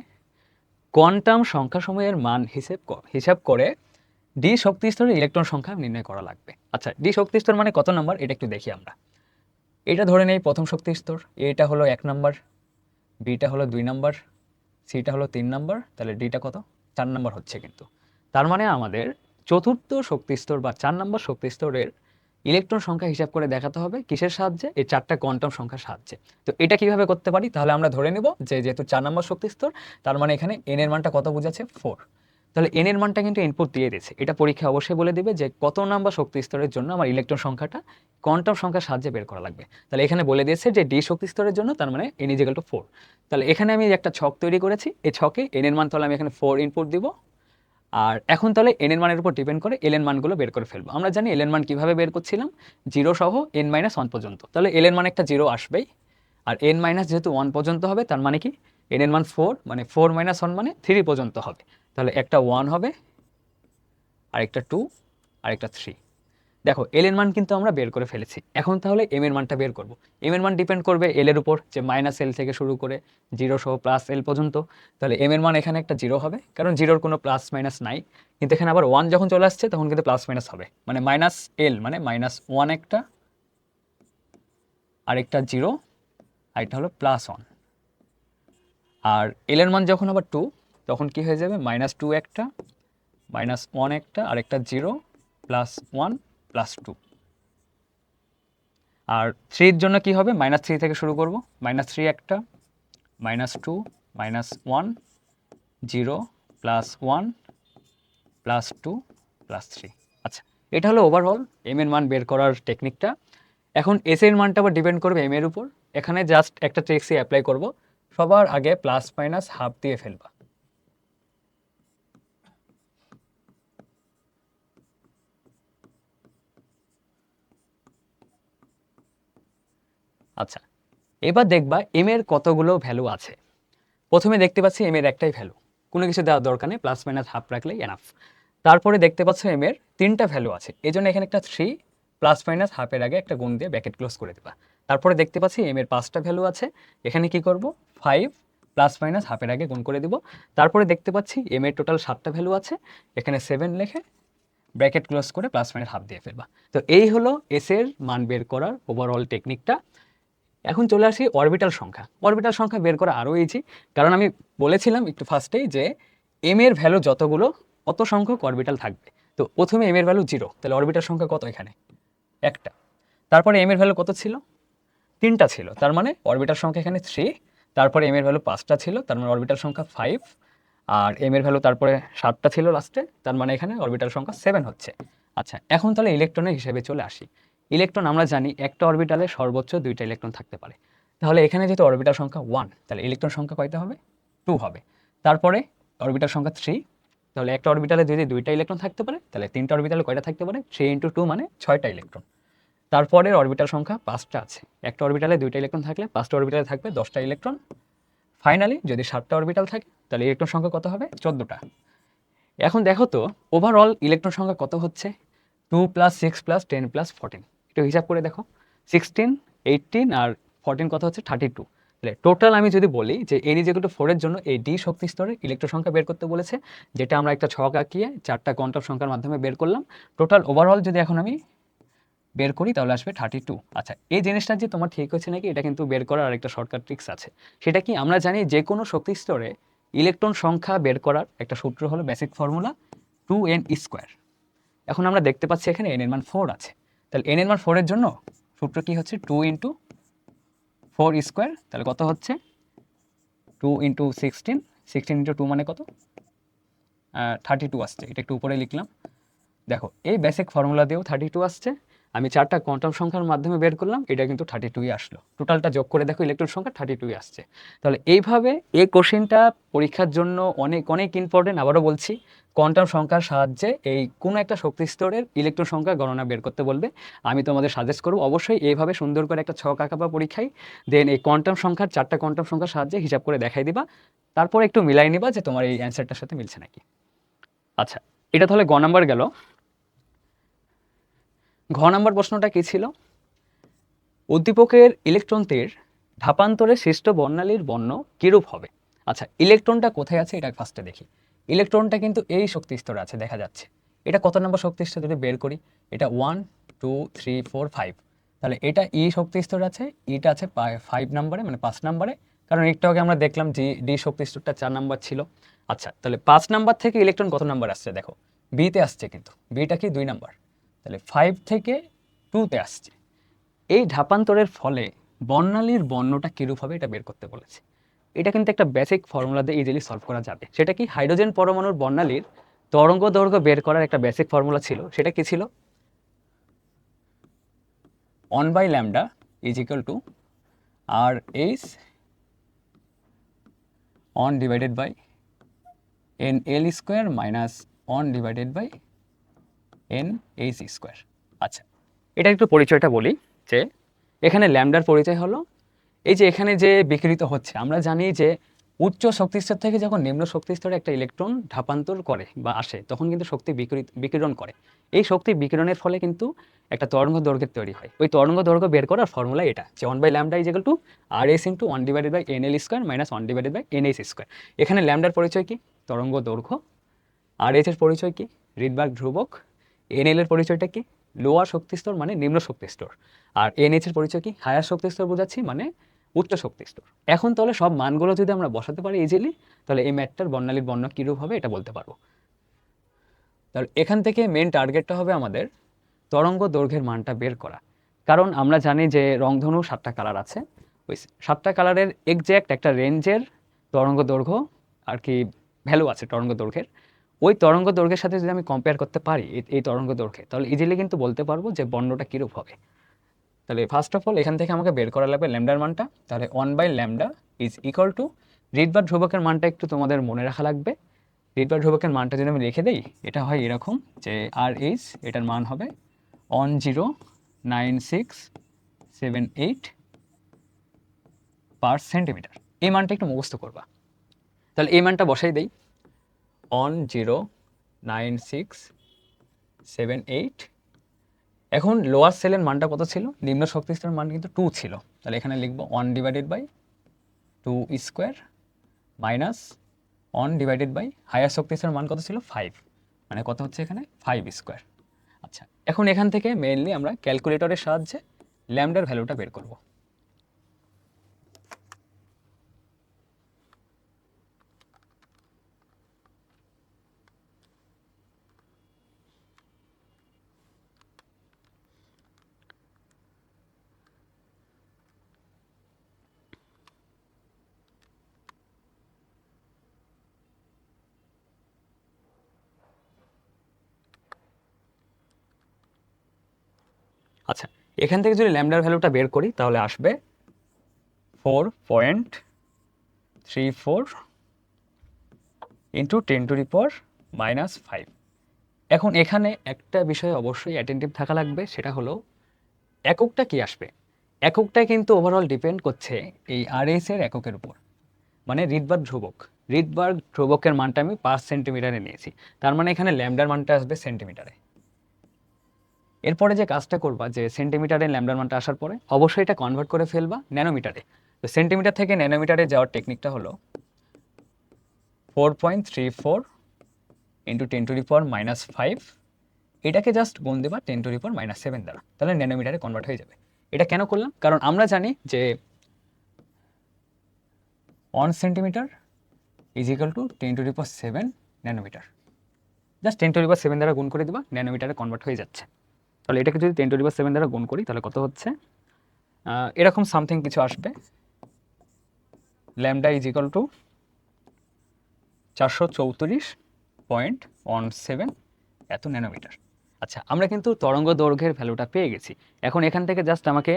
কোয়ান্টাম সংখ্যাসমূহের মান হিসাব করে ডি শক্তি স্তরের ইলেকট্রন সংখ্যা নির্ণয় করা লাগবে। আচ্ছা, ডি শক্তি স্তর মানে কত নাম্বার, এটা একটু দেখি আমরা। এটা ধরে নেই প্রথম শক্তি স্তর, এটা হলো 1 নাম্বার, বিটা হলো 2 নাম্বার, সিটা হলো 3 নাম্বার, তাহলে ডিটা কত, 4 নাম্বার হচ্ছে কিন্তু। তার মানে আমাদের চতুর্থ শক্তি স্তর বা 4 নম্বর শক্তি স্তরের ইলেকট্রন সংখ্যা হিসাব করে দেখাতে হবে কিসের সাহায্যে, এই 4টা কোয়ান্টাম সংখ্যার সাহায্যে। তো এটা কিভাবে করতে পারি, তাহলে আমরা ধরে নেব যে যেহেতু 4 নম্বর শক্তি স্তর, তার মানে এখানে এন এর মানটা কত বোঝাচ্ছে, 4। তাহলে এন এর মানটা কিন্তু ইনপুট দিয়ে দিয়েছে, এটা পরীক্ষা অবশ্যই বলে দিবে যে কত নাম্বার শক্তি স্তরের জন্য আমার ইলেকট্রন সংখ্যাটা কোয়ান্টাম সংখ্যার সাহায্যে বের করা লাগবে। তাহলে এখানে বলে দিয়েছে যে ডি শক্তি স্তরের জন্য, তার মানে n = 4। তাহলে এখানে আমি একটা ছক তৈরি করেছি, এই ছকে এন এর মান তাহলে আমি এখানে 4 ইনপুট দিব। আর এখন তাহলে এন এর মানের উপর ডিপেন্ড করে এল এর মানগুলো বের করে ফেলবো। আমরা জানি এল এর মান কিভাবে বের করছিলাম, 0 সহ n-1 পর্যন্ত। তাহলে এল এর মান একটা 0 আসবেই, আর n- যেহেতু 1 পর্যন্ত হবে, তার মানে কি এন এর মান 4, মানে 4 - 1 মানে 3 পর্যন্ত হবে। তাহলে একটা 1 হবে, আরেকটা 2, আরেকটা 3। দেখো এল এর মান কিন্তু আমরা বের করে ফেলেছি। এখন তাহলে এম এর মানটা বের করব। এম এর মান ডিপেন্ড করবে এল এর উপর, যে -l থেকে শুরু করে 0 সহ +l পর্যন্ত। তাহলে এম এর মান এখানে একটা 0 হবে, কারণ 0-র কোনো +- নাই। কিন্তু এখানে আবার 1 যখন চলে আসছে, তখন কিন্তু +- হবে, মানে -l মানে -1 একটা, আরেকটা 0, আরেকটা হলো +1। আর এল এর মান যখন আবার 2, তখন কি হয়ে যাবে, -2 একটা, -1 একটা, আরেকটা 0, +1, +2। আর 3 এর জন্য কি হবে, -3 থেকে শুরু করব, -3 একটা, -2, -1, 0, +1, +2, +3। আচ্ছা, এটা হলো ওভারঅল এম এর মান বের করার টেকনিকটা। এখন এস এর মানটা আবার ডিপেন্ড করবে এম এর উপর। এখানে জাস্ট একটা ট্রিক্সই অ্যাপ্লাই করব, সবার আগে +-1/2 দিয়ে ফেলবা। আচ্ছা, এবার দেখবা এম এর কতগুলো ভ্যালু আছে। প্রথমে দেখতে পাচ্ছি এম এর একটাই ভ্যালু, কোনো কিছু দেওয়ার দরকার নেই, +-1/2 রাখলেই এনাফ। তারপরে দেখতে পাচ্ছ এম এর 3টা ভ্যালু আছে, এই জন্য এখানে একটা 3, প্লাস মাইনাস হাফের আগে একটা গুণ দিয়ে ব্র্যাকেট ক্লোজ করে দেবা। তারপরে দেখতে পাচ্ছি এম এর 5টা ভ্যালু আছে, এখানে কি করব 5 প্লাস মাইনাস হাফের আগে গুণ করে দিব। তারপরে দেখতে পাচ্ছি এম এর টোটাল 7টা ভ্যালু আছে, এখানে 7 লিখে ব্র্যাকেট ক্লোজ করে প্লাস মাইনাস হাফ দিয়ে ফেলবা। তো এই হলো এস এর মান বের করার ওভারঅল টেকনিকটা। এখন চলে আসি অরবিটাল সংখ্যা। অরবিটাল সংখ্যা বের করা আরও ইজি, কারণ আমি বলেছিলাম একটু ফার্স্টেই যে এম এর ভ্যালু যতগুলো অত সংখ্যক অরবিটাল থাকবে। তো প্রথমে এম এর ভ্যালু 0, তাহলে অরবিটাল সংখ্যা কত এখানে একটা। তারপরে এম এর ভ্যালু কত ছিল 3টা ছিল, তার মানে অরবিটাল সংখ্যা এখানে 3। তারপরে এম এর ভ্যালু 5টা ছিল, তার মানে অরবিটাল সংখ্যা 5। আর এম এর ভ্যালু তারপরে 7টা ছিল লাস্টে, তার মানে এখানে অরবিটাল সংখ্যা 7 হচ্ছে। আচ্ছা, এখন তাহলে ইলেকট্রনের হিসেবে চলে আসি। ইলেকট্রন আমরা জানি একটা অরবিটালে সর্বোচ্চ 2টা ইলেকট্রন থাকতে পারে। তাহলে এখানে যেহেতু অরবিটাল সংখ্যা 1, তাহলে ইলেকট্রন সংখ্যা কয়টা হবে 2 হবে। তারপরে অরবিটাল সংখ্যা 3, তাহলে একটা অরবিটালে যদি 2টা ইলেকট্রন থাকতে পারে, তাহলে 3টা অরবিটালে কয়টা থাকতে পারে 3 × 2 মানে 6টা ইলেকট্রন। তারপরের অরবিটাল সংখ্যা 5টা আছে, একটা অরবিটালে 2টা ইলেকট্রন থাকলে 5টা অরবিটালে থাকবে 10টা ইলেকট্রন। ফাইনালি যদি 7টা অরবিটাল থাকে তাহলে ইলেকট্রন সংখ্যা কত হবে 14টা। এখন দেখো তো ওভারঅল ইলেকট্রন সংখ্যা কত হচ্ছে 2 + 6 + 10 + 14, একটু হিসাব করে দেখো 16, 18 আর 14 কত হচ্ছে 32। তাহলে টোটাল আমি যদি বলি যে n = 4 এর জন্য এই ডি শক্তি স্তরে ইলেকট্রন সংখ্যা বের করতে বলেছে, যেটা আমরা একটা ছক আঁকিয়ে 4টা কোয়ান্টাম সংখ্যার মাধ্যমে বের করলাম। টোটাল ওভারঅল যদি এখন আমি বের করি তাহলে আসবে 32। আচ্ছা, এই জিনিসটা যে তোমার ঠিক হচ্ছে নাকি এটা কিন্তু বের করার আরেকটা শর্টকাট ট্রিক্স আছে। সেটা কি, আমরা জানি যে কোনো শক্তি স্তরে ইলেকট্রন সংখ্যা বের করার একটা সূত্র হলো বেসিক ফর্মুলা 2n²। এখন আমরা দেখতে পাচ্ছি এখানে n এর মান 4 আছে, তাহলে n এর মান 4 এর জন্য সূত্র কি হচ্ছে 2 × 4², তাহলে কত হচ্ছে 2 × 16, 16 × 2 মানে কত 32 আসছে। এটা একটু উপরে লিখলাম। দেখো এই বেসিক ফর্মুলা দিয়েও 32 আসছে, আমি 4টা কোয়ান্টাম সংখ্যার মাধ্যমে বের করলাম, এটা কিন্তু 32ই আসলো। টোটালটা যোগ করে দেখো ইলেকট্রন সংখ্যা 32ই আসছে। তাহলে এইভাবে এই কোশ্চেনটা পরীক্ষার জন্য অনেক অনেক ইম্পর্টেন্ট। আবারও বলছি, কোয়ান্টাম সংখ্যার সাহায্যে এই কোনো একটা শক্তি স্তরের ইলেকট্রন সংখ্যা গণনা বের করতে বলবে। আমি তোমাদের সাজেস্ট করব অবশ্যই এইভাবে সুন্দর করে একটা ছক আঁকাবা পরীক্ষায়, দেন এই কোয়ান্টাম সংখ্যার 4টা কোয়ান্টাম সংখ্যার সাহায্যে হিসাব করে দেখাই দিবা, তারপর একটু মিলাই নিবা যে তোমার এই অ্যান্সারটার সাথে মিলছে নাকি। আচ্ছা, এটা তাহলে গ নাম্বার গেল। ঘ নাম্বার প্রশ্নটা কি ছিল, উদ্দীপকের ইলেকট্রনটির ধাপান্তরে সৃষ্ট বর্ণালীর বর্ণ কিরূপ হবে। আচ্ছা, ইলেকট্রনটা কোথায় আছে এটা ফার্স্টে দেখি। ইলেকট্রনটা কিন্তু এই শক্তি স্তরে আছে, দেখা যাচ্ছে। এটা কত নম্বর শক্তি স্তর যদি বের করি, এটা 1 2 3 4 5, তাহলে এটা ই শক্তি স্তরে আছে, ইটা আছে 5 নম্বরে মানে 5 নম্বরে, কারণ একটু আগে আমরা দেখলাম যে ডি শক্তি স্তরটা 4 নম্বর ছিল। আচ্ছা, তাহলে 5 নাম্বার থেকে ইলেকট্রন কত নাম্বার আসছে দেখো, বিতে আসছে, কিন্তু বিটা কি 2 নাম্বার, তাহলে 5 থেকে 2তে আসছে। এই ধাপান্তরের ফলে বর্ণালীর বর্ণটা কিরূপ হবে এটা বের করতে বলেছে। এটা কিন্তু একটা বেসিক ফর্মুলা দিয়ে ইজিলি সলভ করা যাবে। সেটা কি, হাইড্রোজেন পরমাণুর বর্ণালীর তরঙ্গ দৈর্ঘ্য বের করার একটা বেসিক ফর্মুলা ছিল। সেটা কি ছিল, 1/λ = RH on divided by NL² minus 1 divided by NH²। আচ্ছা, এটা একটু পরিচয়টা বলি যে এখানে ল্যামডার পরিচয় হলো এই যে এখানে যে বিকিরিত হচ্ছে, আমরা জানি যে উচ্চ শক্তিস্তর থেকে যখন নিম্ন শক্তিস্তরে একটা ইলেকট্রন ধাপান্তর করে বা আসে তখন কিন্তু শক্তি বিকিরণ করে। এই শক্তি বিকিরণের ফলে কিন্তু একটা তরঙ্গ দৈর্ঘ্যের তৈরি হয়। ওই তরঙ্গ দৈর্ঘ্য বের করার ফর্মুলা এটা যে 1/λ = RH × 1 divided by NL² minus 1 divided by NH²। এখানে ল্যামডার পরিচয় কি, তরঙ্গ দৈর্ঘ্য। RH এর পরিচয় কি, রিডবার্গ ধ্রুবক। NL এর পরিচয়টা কি, লোয়ার শক্তিস্তর মানে নিম্ন শক্তিস্তর। আর NH এর পরিচয় কি, হায়ার শক্তিস্তর বোঝাচ্ছি মানে উচ্চ শক্তি স্তর। এখন তাহলে সব মানগুলো যদি আমরা বসাতে পারি ইজিলি, তাহলে এই ম্যাটটার বর্ণালীর বর্ণ কীরূপ হবে এটা বলতে পারবো। তাহলে এখান থেকে মেন টার্গেটটা হবে আমাদের তরঙ্গ দৈর্ঘ্যের মানটা বের করা। কারণ আমরা জানি যে রংধনু 7টা কালার আছে, ওই 7টা কালারের এক্স্যাক্ট একটা রেঞ্জের তরঙ্গ দৈর্ঘ্য আর কি ভ্যালু আছে তরঙ্গ দৈর্ঘ্যের। ওই তরঙ্গ দৈর্ঘ্যের সাথে যদি আমি কম্পেয়ার করতে পারি এই তরঙ্গ দৈর্ঘ্যে, তাহলে ইজিলি কিন্তু বলতে পারবো যে বর্ণটা কীরূপ হবে। তাহলে ফার্স্ট অফ অল এখান থেকে আমাকে বের করা লাগবে ল্যামডার মানটা। তাহলে 1/λ = রিডবার্গ ধ্রুবকের মানটা একটু তোমাদের মনে রাখা লাগবে। রিডবার্গ ধ্রুবকের মানটা যদি আমি লিখে দিই, এটা হয় এরকম যে RH এটার মান হবে 109678 পার সেন্টিমিটার। এই মানটা একটু মুখস্থ করবা। তাহলে এই মানটা বসাই দেই 109678 এখন লোয়ার সেলের মানটা কত ছিল, নিম্ন শক্তি স্তরের মান কিন্তু 2 ছিল, তাহলে এখানে লিখবো 1/2 স্কোয়ার মাইনাস 1/, হায়ার শক্তি স্তরের মান কত ছিল 5, মানে কত হচ্ছে এখানে 5 স্কোয়ার। আচ্ছা, এখন এখান থেকে মেইনলি আমরা ক্যালকুলেটরের সাহায্যে ল্যামডার ভ্যালুটা বের করব। আচ্ছা, এখান থেকে যদি ল্যামডার ভ্যালুটা বের করি তাহলে আসবে 4.34 ইন্টু 10⁻⁻5। এখন এখানে একটা বিষয় অবশ্যই অ্যাটেন্টিভ থাকা লাগবে, সেটা হলো এককটা কি আসবে। এককটা কিন্তু ওভারঅল ডিপেন্ড করছে এই আরএস এর এককের উপর, মানে রিডবার্গ ধ্রুবক। রিডবার্গ ধ্রুবকের মানটা আমি 5 সেন্টিমিটারে নিয়েছি, তার মানে এখানে ল্যামডার মানটা আসবে সেন্টিমিটারে। এরপরে যে কাজটা করবা, যে সেন্টিমিটারে ল্যামডার মানটা আসার পরে অবশ্যই এটা কনভার্ট করে ফেলবা ন্যানোমিটারে। তো সেন্টিমিটার থেকে ন্যানোমিটারে যাওয়ার টেকনিকটা হলো 4.34 ইন্টু 10⁻⁻5, এটাকে জাস্ট গুণ দেবা 10⁻⁻7 দ্বারা, তাহলে ন্যানোমিটারে কনভার্ট হয়ে যাবে। এটা কেন করলাম, কারণ আমরা জানি যে 1 centimetre is equal to 10⁻7 nanometre. Just 10⁻7 দ্বারা গুণ করে দেবা, ন্যানোমিটারে কনভার্ট হয়ে যাচ্ছে। তাহলে এটাকে যদি 10⁻7 দ্বারা গুণ করি তাহলে কত হচ্ছে, এরকম সামথিং কিছু আসবে, ল্যামডা ইজ ইকাল টু 434.17 এত ন্যানোমিটার। আচ্ছা, আমরা কিন্তু তরঙ্গ দৈর্ঘ্যের ভ্যালুটা পেয়ে গেছি। এখন এখান থেকে জাস্ট আমাকে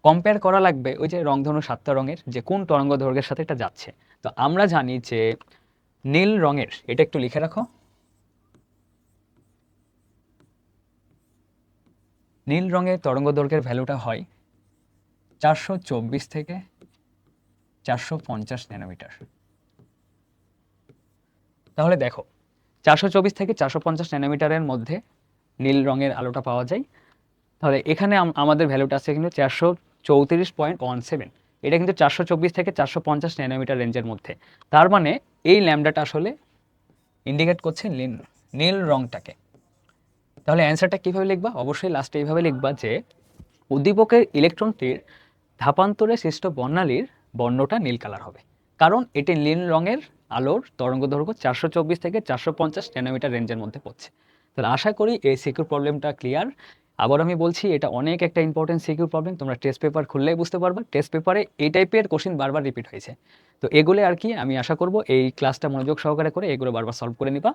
কম্পেয়ার করা লাগবে ওই যে রংধনু 7টা রঙের, যে কোন তরঙ্গ দৈর্ঘ্যের সাথে এটা যাচ্ছে। তো আমরা জানি যে নীল রঙের, এটা একটু লিখে রাখো, নীল রঙের তরঙ্গ দৈর্ঘ্যের ভ্যালুটা হয় 424 থেকে 450 ন্যানোমিটার। তাহলে দেখো 424 থেকে 450 ন্যানোমিটারের মধ্যে নীল রঙের আলোটা পাওয়া যায়। তাহলে এখানে আমাদের ভ্যালুটা আছে কিন্তু 434.17, এটা কিন্তু 424 থেকে 450 ন্যানোমিটার রেঞ্জের মধ্যে। তার মানে এই ল্যামডাটা আসলে ইন্ডিকেট করছে নীল রঙটাকে। তাহলে অ্যান্সারটা কীভাবে লিখবা, অবশ্যই লাস্টে এইভাবে লিখবা যে উদ্দীপকের ইলেকট্রনটির ধাপান্তরে সৃষ্ট বর্ণালীর বর্ণটা নীল কালার হবে, কারণ এটি নীল রঙের আলোর তরঙ্গ দৈর্ঘ্য 424 থেকে 450 ন্যানোমিটার রেঞ্জের মধ্যে পড়ছে। তাহলে আশা করি এই সিকিউর প্রবলেমটা ক্লিয়ার। আবার আমি বলছি, এটা অনেক একটা ইম্পর্টেন্ট সিকিউর প্রবলেম, তোমরা টেস্ট পেপার খুললেই বুঝতে পারবা। টেস্ট পেপারে এই টাইপের কোশ্চেন বারবার রিপিট হয়েছে। তো এগুলো আর কি, আমি আশা করব এই ক্লাসটা মনোযোগ সহকারে করে এগুলো বারবার সলভ করে নিবা।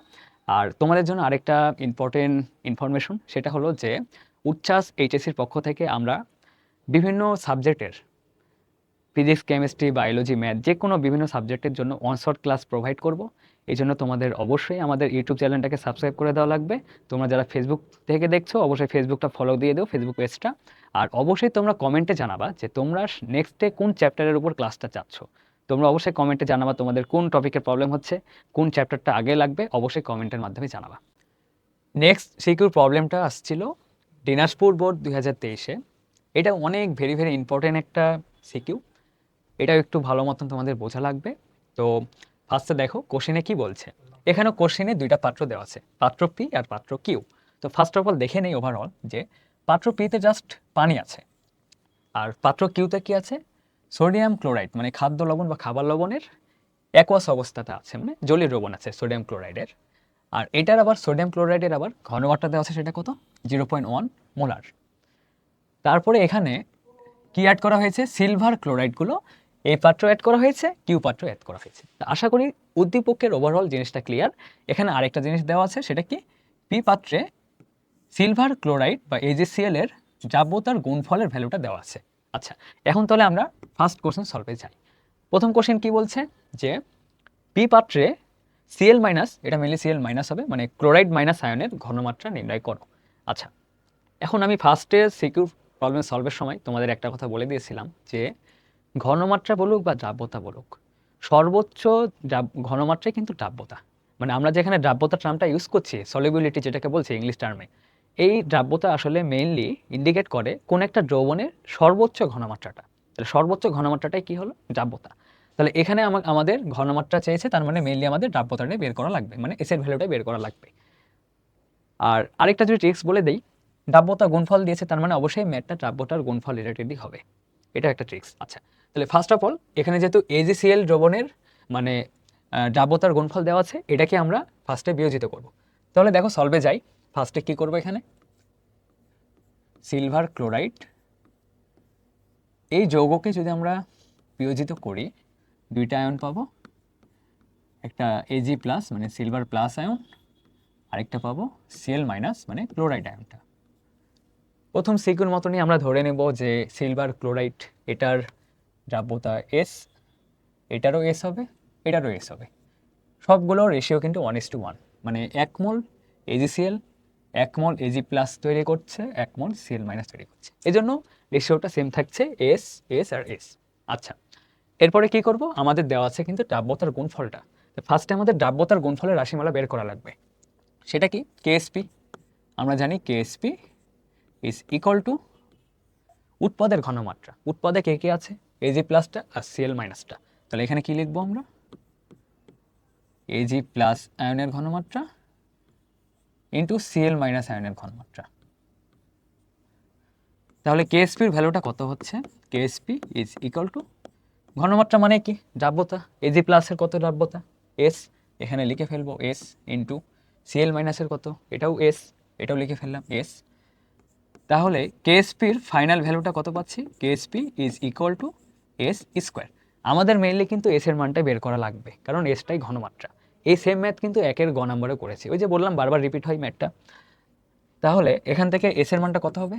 আর তোমাদের জন্য আরেকটা ইম্পর্টেন্ট ইনফরমেশন, সেটা হলো যে উচ্ছ্বাস এইচএসসির পক্ষ থেকে আমরা বিভিন্ন সাবজেক্টের ফিজিক্স, কেমিস্ট্রি, বায়োলজি, ম্যাথ, যে কোনো বিভিন্ন সাবজেক্টের জন্য অনশট ক্লাস প্রোভাইড করব। এই জন্য তোমাদের অবশ্যই আমাদের ইউটিউব চ্যানেলটাকে সাবস্ক্রাইব করে দেওয়া লাগবে। তোমরা যারা ফেসবুক থেকে দেখছো অবশ্যই ফেসবুকটা ফলো দিয়ে দিও, ফেসবুক পেজটা। আর অবশ্যই তোমরা কমেন্টে জানাবা যে তোমরা নেক্সটে কোন চ্যাপ্টারের উপর ক্লাসটা চাচ্ছ। তোমরা অবশ্যই কমেন্টে জানাবা তোমাদের কোন টপিকের প্রবলেম হচ্ছে, কোন চ্যাপ্টারটা আগে লাগবে, অবশ্যই কমেন্টের মাধ্যমে জানাবা। নেক্সট সিকিউর প্রবলেমটা আসছিল দিনাজপুর বোর্ড 2023-এ। এটা অনেক ভেরি ভেরি ইম্পর্টেন্ট একটা সিকিউ, এটাও একটু ভালো মতন তোমাদের বোঝা লাগবে। তো ফার্স্টে দেখো কোশ্চেনে কি বলছে। এখানে কোশ্চেনে দুইটা পাত্র দেওয়া আছে, পাত্র পি আর পাত্র কিউ। তো ফার্স্ট অফ অল দেখে নেই ওভারঅল যে পাত্র পিতে জাস্ট পানি আছে, আর পাত্র কিউতে কি আছে, সোডিয়াম ক্লোরাইড মানে খাদ্য লবণ বা খাবার লবণের অ্যাকোয়াস অবস্থাতে আছে, মানে জলীয় দ্রবণ আছে সোডিয়াম ক্লোরাইডের। আর এটার আবার সোডিয়াম ক্লোরাইডের আবার ঘনমাত্রা দেওয়া আছে, সেটা কত, 0.1 মোলার। তারপরে এখানে কি অ্যাড করা হয়েছে, সিলভার ক্লোরাইডগুলো এ পাত্র অ্যাড করা হয়েছে, কিউ পাত্র অ্যাড করা হয়েছে। আশা করি উদ্দীপকের ওভারঅল জিনিসটা ক্লিয়ার। এখানে আরেকটা জিনিস দেওয়া আছে, সেটা কি, পি পাত্রে সিলভার ক্লোরাইড বা AgCl এর যাব্যতার গুণফলের ভ্যালুটা দেওয়া আছে। আচ্ছা, এখন তাহলে আমরা ফার্স্ট কোশ্চেন সলভে যাই। প্রথম কোশ্চেন কি বলছে যে পি পাত্রে Cl মাইনাস, এটা মেনলি Cl মাইনাস হবে, মানে ক্লোরাইড মাইনাস আয়নের ঘনমাত্রা নির্ণয় করো। আচ্ছা, এখন আমি ফার্স্টে সিকিউর প্রবলেম সলভের সময় তোমাদের একটা কথা বলে দিয়েছিলাম যে ঘনমাত্রা বলুক বা দ্রাব্যতা বলুক, সর্বোচ্চ ঘনমাত্রাই কিন্তু দ্রাব্যতা। মানে আমরা যেখানে দ্রাব্যতা টার্মটা ইউজ করছি, সলিবিলিটি যেটাকে বলছি ইংলিশ টার্মে, এই দ্রাব্যতা আসলে মেইনলি ইন্ডিকেট করে কোন একটা দ্রবণের সর্বোচ্চ ঘনমাত্রাটা। তাহলে সর্বোচ্চ ঘনমাত্রাটাই কি হলো? দ্রাব্যতা। তাহলে এখানে আমাদের ঘনমাত্রা চেয়েছে, তার মানে মেইনলি আমাদের দ্রাব্যতাটা বের করা লাগবে, মানে এস এর ভ্যালুটা বের করা লাগবে। আর আরেকটা যদি ট্রিক্স বলে দেই, দ্রাব্যতা গুণফল দিয়েছে, তার মানে অবশ্যই ম্যাথটা দ্রাব্যতার গুণফল রিলেটেডই হবে। এটা একটা ট্রিক্স। আচ্ছা, তাহলে ফার্স্ট অফ অল এখানে যেহেতু AgCl দ্রবণের মানে দ্রাব্যতার গুণফল দেওয়া আছে, এটাকে আমরা ফার্স্টে বিয়োজিত করব। তাহলে দেখো সলভে যাই। ফার্স্টে কি করব, এখানে সিলভার ক্লোরাইড এই যৌগকে যদি আমরা বিয়োজিত করি, দুইটা আয়ন পাবো, একটা Ag প্লাস মানে সিলভার প্লাস আয়ন, আরেকটা পাবো Cl মাইনাস মানে ক্লোরাইড আয়নটা। প্রথম সিকুর মতনই আমরা ধরে নেব যে সিলভার ক্লোরাইড এটার দ্রাব্যতা S, এটারও S হবে, এটারও S হবে। সবগুলো রেশিও কিন্তু 1:1, মানে 1 মোল AgCl 1 মোল Ag প্লাস তৈরি করছে, 1 মোল Cl মাইনাস তৈরি করছে। এই জন্য রেশিওটা সেম থাকছে, S S আর S। আচ্ছা, এরপরে কি করব, আমাদের দেওয়া আছে কিন্তু দ্রাব্যতার গুণফলটা। ফার্স্টে আমাদের দ্রাব্যতার গুণফলের রাশিমালা বের করা লাগবে। সেটা কি? KSP। আমরা জানি KSP ইজ ইকুয়াল টু উৎপাদের ঘনমাত্রা। উৎপাদে কে কে আছে? Ag প্লাসটা আর Cl মাইনাসটা। তাহলে এখানে কি লিখবো আমরা? Ag প্লাস আয়নের ঘনমাত্রা ইন্টু Cl মাইনাস আয়নের ঘনমাত্রা। তাহলে KSP এর ভ্যালুটা কত হচ্ছে? KSP ইজ ইকুয়াল টু ঘনমাত্রা মানে কি? দ্রাব্যতা। Ag প্লাসের কত দ্রাব্যতা? S, এখানে লিখে ফেলবো S ইন্টু Cl মাইনাসের কত? এটাও S, এটাও লিখে ফেললাম S। তাহলে KSP এর ফাইনাল ভ্যালুটা কত পাচ্ছি? KSP is equal two S square. আমাদের মেইনলি কিন্তু S এর মানটা বের করা লাগবে, কারণ এসটাই ঘনমাত্রা। এই সেম ম্যাথ কিন্তু 1-এর গ নম্বরে করেছি, ওই যে বললাম বারবার রিপিট হয় ম্যাথটা। তাহলে এখান থেকে S এর মানটা কত হবে?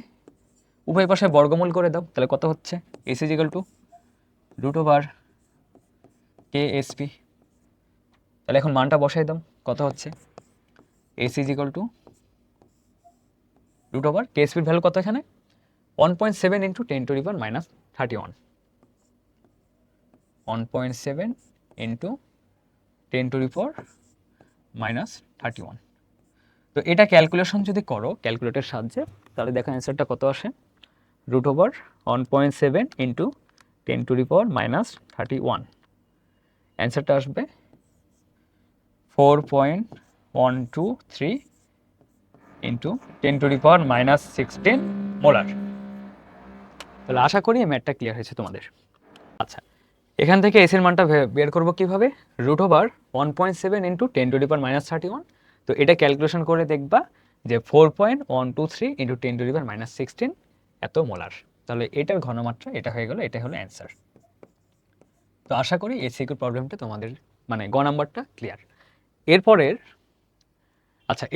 উভয় পাশে বর্গমূল করে দাও, তাহলে কত হচ্ছে? S is equal to √/KSP। তাহলে এখন মানটা বসাই দাও, কত হচ্ছে? S is equal to √/KSP এর ভ্যালু কত এখানে? 1.7 ইন্টু 10⁻³ 1.7 ইন্টু 10⁻³ তো এটা ক্যালকুলেশন যদি করো ক্যালকুলেটরের সাহায্যে, তাহলে দেখো অ্যান্সারটা কত আসে? √1.7 ইন্টু 10⁻³ অ্যান্সারটা আসবে 4.123 ইন্টু 10⁻XVI মোলার। তাহলে আশা করি এই ম্যাথটা ক্লিয়ার হয়েছে তোমাদের। আচ্ছা, এখান থেকে এস এর মানটা বের করবো কিভাবে? √1.7 ইন্টু 10⁻³ তো এটা ক্যালকুলেশন করে দেখবা যে 4.123 ইন্টু 10⁻XVI এত মোলার। তাহলে এটার ঘনমাত্রা এটা হয়ে গেল, এটা হলো অ্যান্সার। তো আশা করি এই সিকিউ প্রবলেমটা তোমাদের মানে গ নাম্বারটা ক্লিয়ার।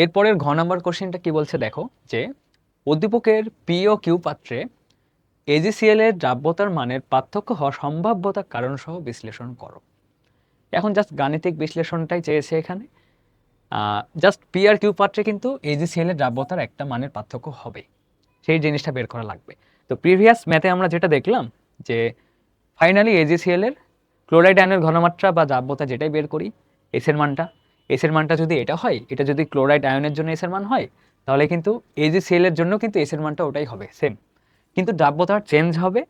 এরপরের ঘ নাম্বার কোশ্চেনটা কি বলছে দেখো, যে উদ্দীপকের পি ও কিউ পাত্রে AgCl এর দ্রাব্যতার মানের পার্থক্য হওয়ার সম্ভাব্যতার কারণ সহ বিশ্লেষণ করো। এখন জাস্ট গাণিতিক বিশ্লেষণটাই চেয়েছে এখানে। জাস্ট পি আর কিউ পাত্রে কিন্তু AgCl এর দ্রাব্যতার একটা মানের পার্থক্য হবে, সেই জিনিসটা বের করা লাগবে। তো প্রিভিয়াস ম্যাথে আমরা যেটা দেখলাম যে ফাইনালি AgCl এর ক্লোরাইড আয়নের ঘনমাত্রা বা দ্রাব্যতা যেটাই বের করি, এস এর মানটা যদি এটা হয়, এটা যদি ক্লোরাইড আয়নের জন্য এস এর মান হয়, তাহলে কিন্তু AgCl এর জন্য কিন্তু এস এর মানটা ওটাই হবে সেম, কিন্তু দ্রাব্যতার চেঞ্জ হবে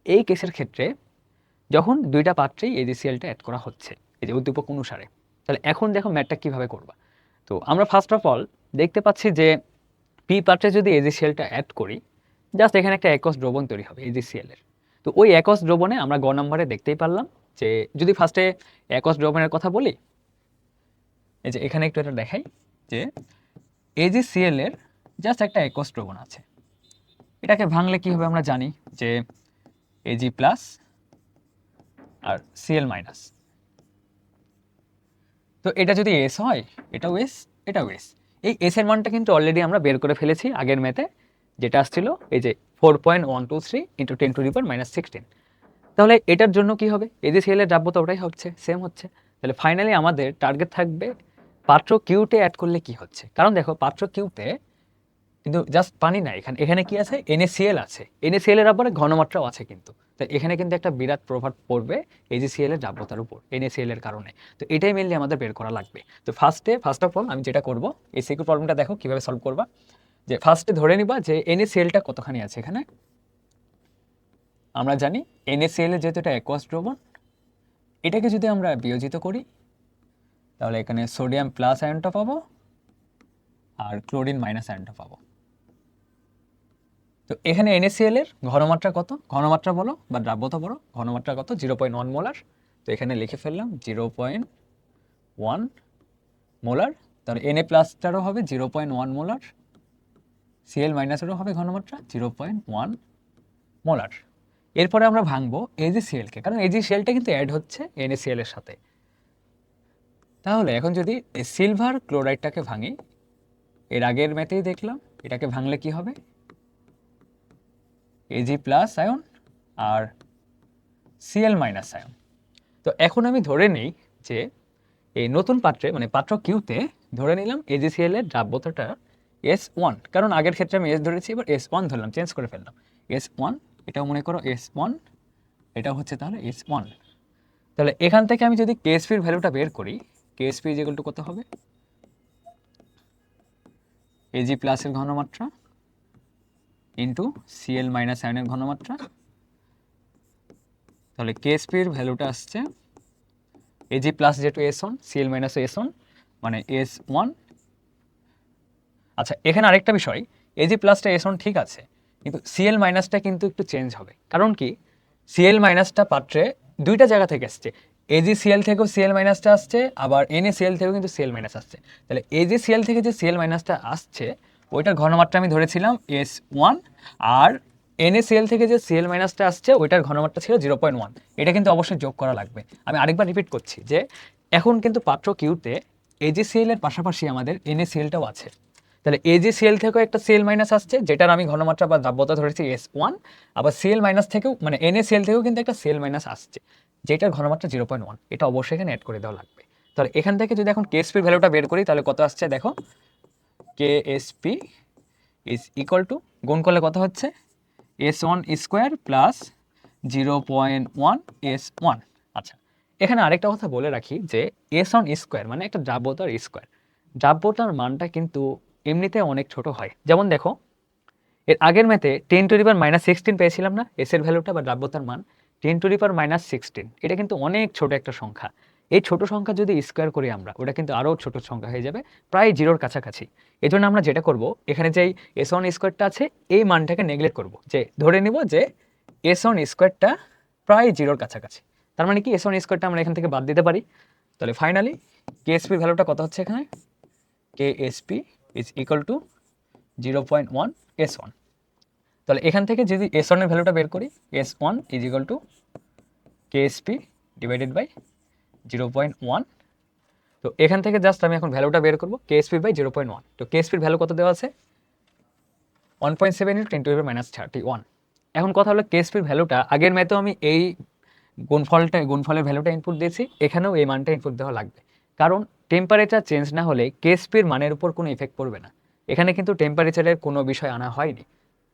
এই কেসের ক্ষেত্রে যখন দুইটা পাত্রেই AgClটা অ্যাড করা হচ্ছে এই যে উদ্দীপক অনুসারে। তাহলে এখন দেখো ম্যাথটা কিভাবে করবা। তো আমরা ফার্স্ট অফ অল দেখতে পাচ্ছি যে পি পাত্রে যদি AgClটা অ্যাড করি, জাস্ট এখানে একটা একস দ্রবণ তৈরি হবে AgCl এর। তো ওই একস দ্রবণে আমরা গ নম্বরে দেখতেই পারলাম যে যদি ফার্স্টে একস দ্রবণের কথা বলি, এই যে এখানে একটু এটা দেখাই যে AgCl এর জাস্ট একটা একস দ্রবণ আছে। এটাকে ভাঙলে কি হবে আমরা জানি যে Ag প্লাস আর Cl মাইনাস। তো এটা যদি S হয়, এটাও S, এটাও S। এই S এর মানটা কিন্তু অলরেডি আমরা বের করে ফেলেছি আগের ম্যাথে, যেটা আসছিল এই যে 4.123 ইন্টু 10⁻XVI। তাহলে এটার জন্য কি হবে? AgCl এর দ্রাব্যতা ওটাই হচ্ছে, সেম হচ্ছে। তাহলে ফাইনালি আমাদের টার্গেট থাকবে পাত্র কিউতে অ্যাড করলে কি হচ্ছে। কারণ দেখো পাত্র কিউতে কিন্তু জাস্ট পানি না, এখানে কি আছে? NaCl আছে। NaCl এর আবার ঘনমাত্রাও আছে কিন্তু। তো এখানে কিন্তু একটা বিরাট প্রভাব পড়বে AgCl এর দ্রাব্যতার উপর NaCl এর কারণে। তো এটাই মেইনলি আমাদের বের করা লাগবে। তো ফার্স্ট অফ অল আমি যেটা করব, এই সিকিউ প্রবলেমটা দেখো কিভাবে সলভ করবা। যে ফার্স্টে ধরে নিবা যে NaCl টা কতখানি আছে এখানে। আমরা জানি NaCl এর যেহেতু এটা অ্যাকোয়াস দ্রবণ, এটাকে যদি আমরা বিয়োজিত করি তাহলে এখানে সোডিয়াম প্লাস আয়নটা পাবো আর ক্লোরিন মাইনাস আয়নটা পাবো। তো এখানে NaCl এর ঘনমাত্রা কত, ঘনমাত্রা বলো বা দ্রাব্যতা বলো, ঘনমাত্রা কত 0.1 মোলার। তো এখানে লিখে ফেললাম 0.1 মোলার। তাহলে Na প্লাসটারও হবে 0.1 মোলার, Cl মাইনাসেরও হবে ঘনমাত্রা 0.1 মোলার। এরপরে আমরা ভাঙবো AgCl কে, কারণ AgClটা কিন্তু অ্যাড হচ্ছে NaCl এর সাথে। তাহলে এখন যদি সিলভার ক্লোরাইডটাকে ভাঙি, এর আগের ম্যাথেই দেখলাম এটাকে ভাঙলে কি হবে, Ag প্লাস আয়ন আর Cl মাইনাস আয়ন। তো এখন আমি ধরে নেই যে এই নতুন পাত্রে মানে পাত্র কিউতে ধরে নিলাম AgCl এর দ্রাব্যতাটা S1, কারণ আগের ক্ষেত্রে আমি S ধরেছি, এবার S1 ধরলাম, চেঞ্জ করে ফেললাম S1, এটাও মনে করো S1, এটা হচ্ছে তাহলে S1। তাহলে এখান থেকে আমি যদি KSP এর ভ্যালুটা বের করি, KSP ইকুয়াল টু কত হবে, Ag প্লাসের ঘনমাত্রা ইন্টু Cl মাইনাস আয়নের ঘনমাত্রা। তাহলে KSP এর ভ্যালুটা আসছে Ag প্লাস যেহেতু S1, Cl মাইনাস S1 মানে S1। আচ্ছা, এখানে আরেকটা বিষয়, Ag প্লাসটা S1 ঠিক আছে, কিন্তু Cl মাইনাসটা কিন্তু একটু চেঞ্জ হবে। কারণ কি, Cl মাইনাসটা পাত্রে দুইটা জায়গা থেকে আসছে, AgCl থেকেও Cl মাইনাসটা আসছে, আবার NaCl থেকেও কিন্তু Cl মাইনাস আসছে। তাহলে AgCl থেকে যে Cl মাইনাসটা আসছে ওইটার ঘনমাত্রা আমি ধরেছিলাম S1, আর NaCl থেকে যে Cl মাইনাসটা আসছে ওইটার ঘনমাত্রা ছিল 0.1। এটা কিন্তু অবশ্যই যোগ করা লাগবে। আমি আরেকবার রিপিট করছি যে এখন কিন্তু পাত্র কিউতে AgCl এর পাশাপাশি আমাদের NaClটাও আছে। তাহলে AgCl থেকেও একটা Cl মাইনাস আসছে, যেটার আমি ঘনমাত্রা বা দ্রাব্যতা ধরেছি S1, আবার Cl মাইনাস থেকেও মানে NaCl থেকেও কিন্তু একটা Cl মাইনাস আসছে, যেটার ঘনমাত্রা 0.1। এটা অবশ্যই এখানে অ্যাড করে দেওয়া লাগবে। তাহলে এখান থেকে যদি এখন KSP এর ভ্যালুটা বের করি তাহলে কত আসছে দেখো, KSP ইজ ইকুয়াল টু, গুণ করলে কত হচ্ছে, S1 স্কোয়ার প্লাস 0.1 S1। আচ্ছা, এখানে আরেকটা কথা বলে রাখি যে S1 স্কোয়ার মানে একটা দ্রাব্যতার স্কোয়ার, দ্রাব্যতার মানটা কিন্তু এমনিতে অনেক ছোট হয়। যেমন দেখো এর আগের ম্যাথে 10⁻16 পেয়েছিলাম না, এস এর ভ্যালুটা বা দ্রাব্যতার মান 10⁻16। এটা কিন্তু অনেক ছোট একটা সংখ্যা। এই ছোট সংখ্যা যদি স্কোয়ার করি আমরা, ওটা কিন্তু আরও ছোট সংখ্যা হয়ে যাবে, প্রায় জিরোর কাছাকাছি। এই জন্য আমরা যেটা করব, এখানে যেই S1 স্কোয়ারটা আছে এই মানটাকে নেগলেক্ট করব, যে ধরে নিব যে S1 স্কোয়ারটা প্রায় জিরোর কাছাকাছি। তার মানে কি S1 স্কোয়ারটা আমরা এখান থেকে বাদ দিতে পারি। তাহলে ফাইনালি KSP ভ্যালুটা কত হচ্ছে এখানে, KSP is equal two 0.1 S1। তাহলে এখান থেকে যদি S1 এর ভ্যালুটা বের করি, S1 is equal to KSP divided by 0.1। তো এখান থেকে জাস্ট আমি এখন ভ্যালুটা বের করব KSP বাই 0.1। তো KSP এর ভ্যালু কত দেওয়া আছে, 1.7 × 10⁻31। এখন কথা হলো KSP এর ভ্যালুটা আগের ম্যাথেও আমি এই গুণফলের ভ্যালুটা ইনপুট দিয়েছি, এখানেও এই মানটা ইনপুট দেওয়া লাগবে। কারণ টেম্পারেচার চেঞ্জ না হলে KSP এর মানের উপর কোনো ইফেক্ট পড়বে না। এখানে কিন্তু টেম্পারেচারের কোনো বিষয় আনা হয়নি।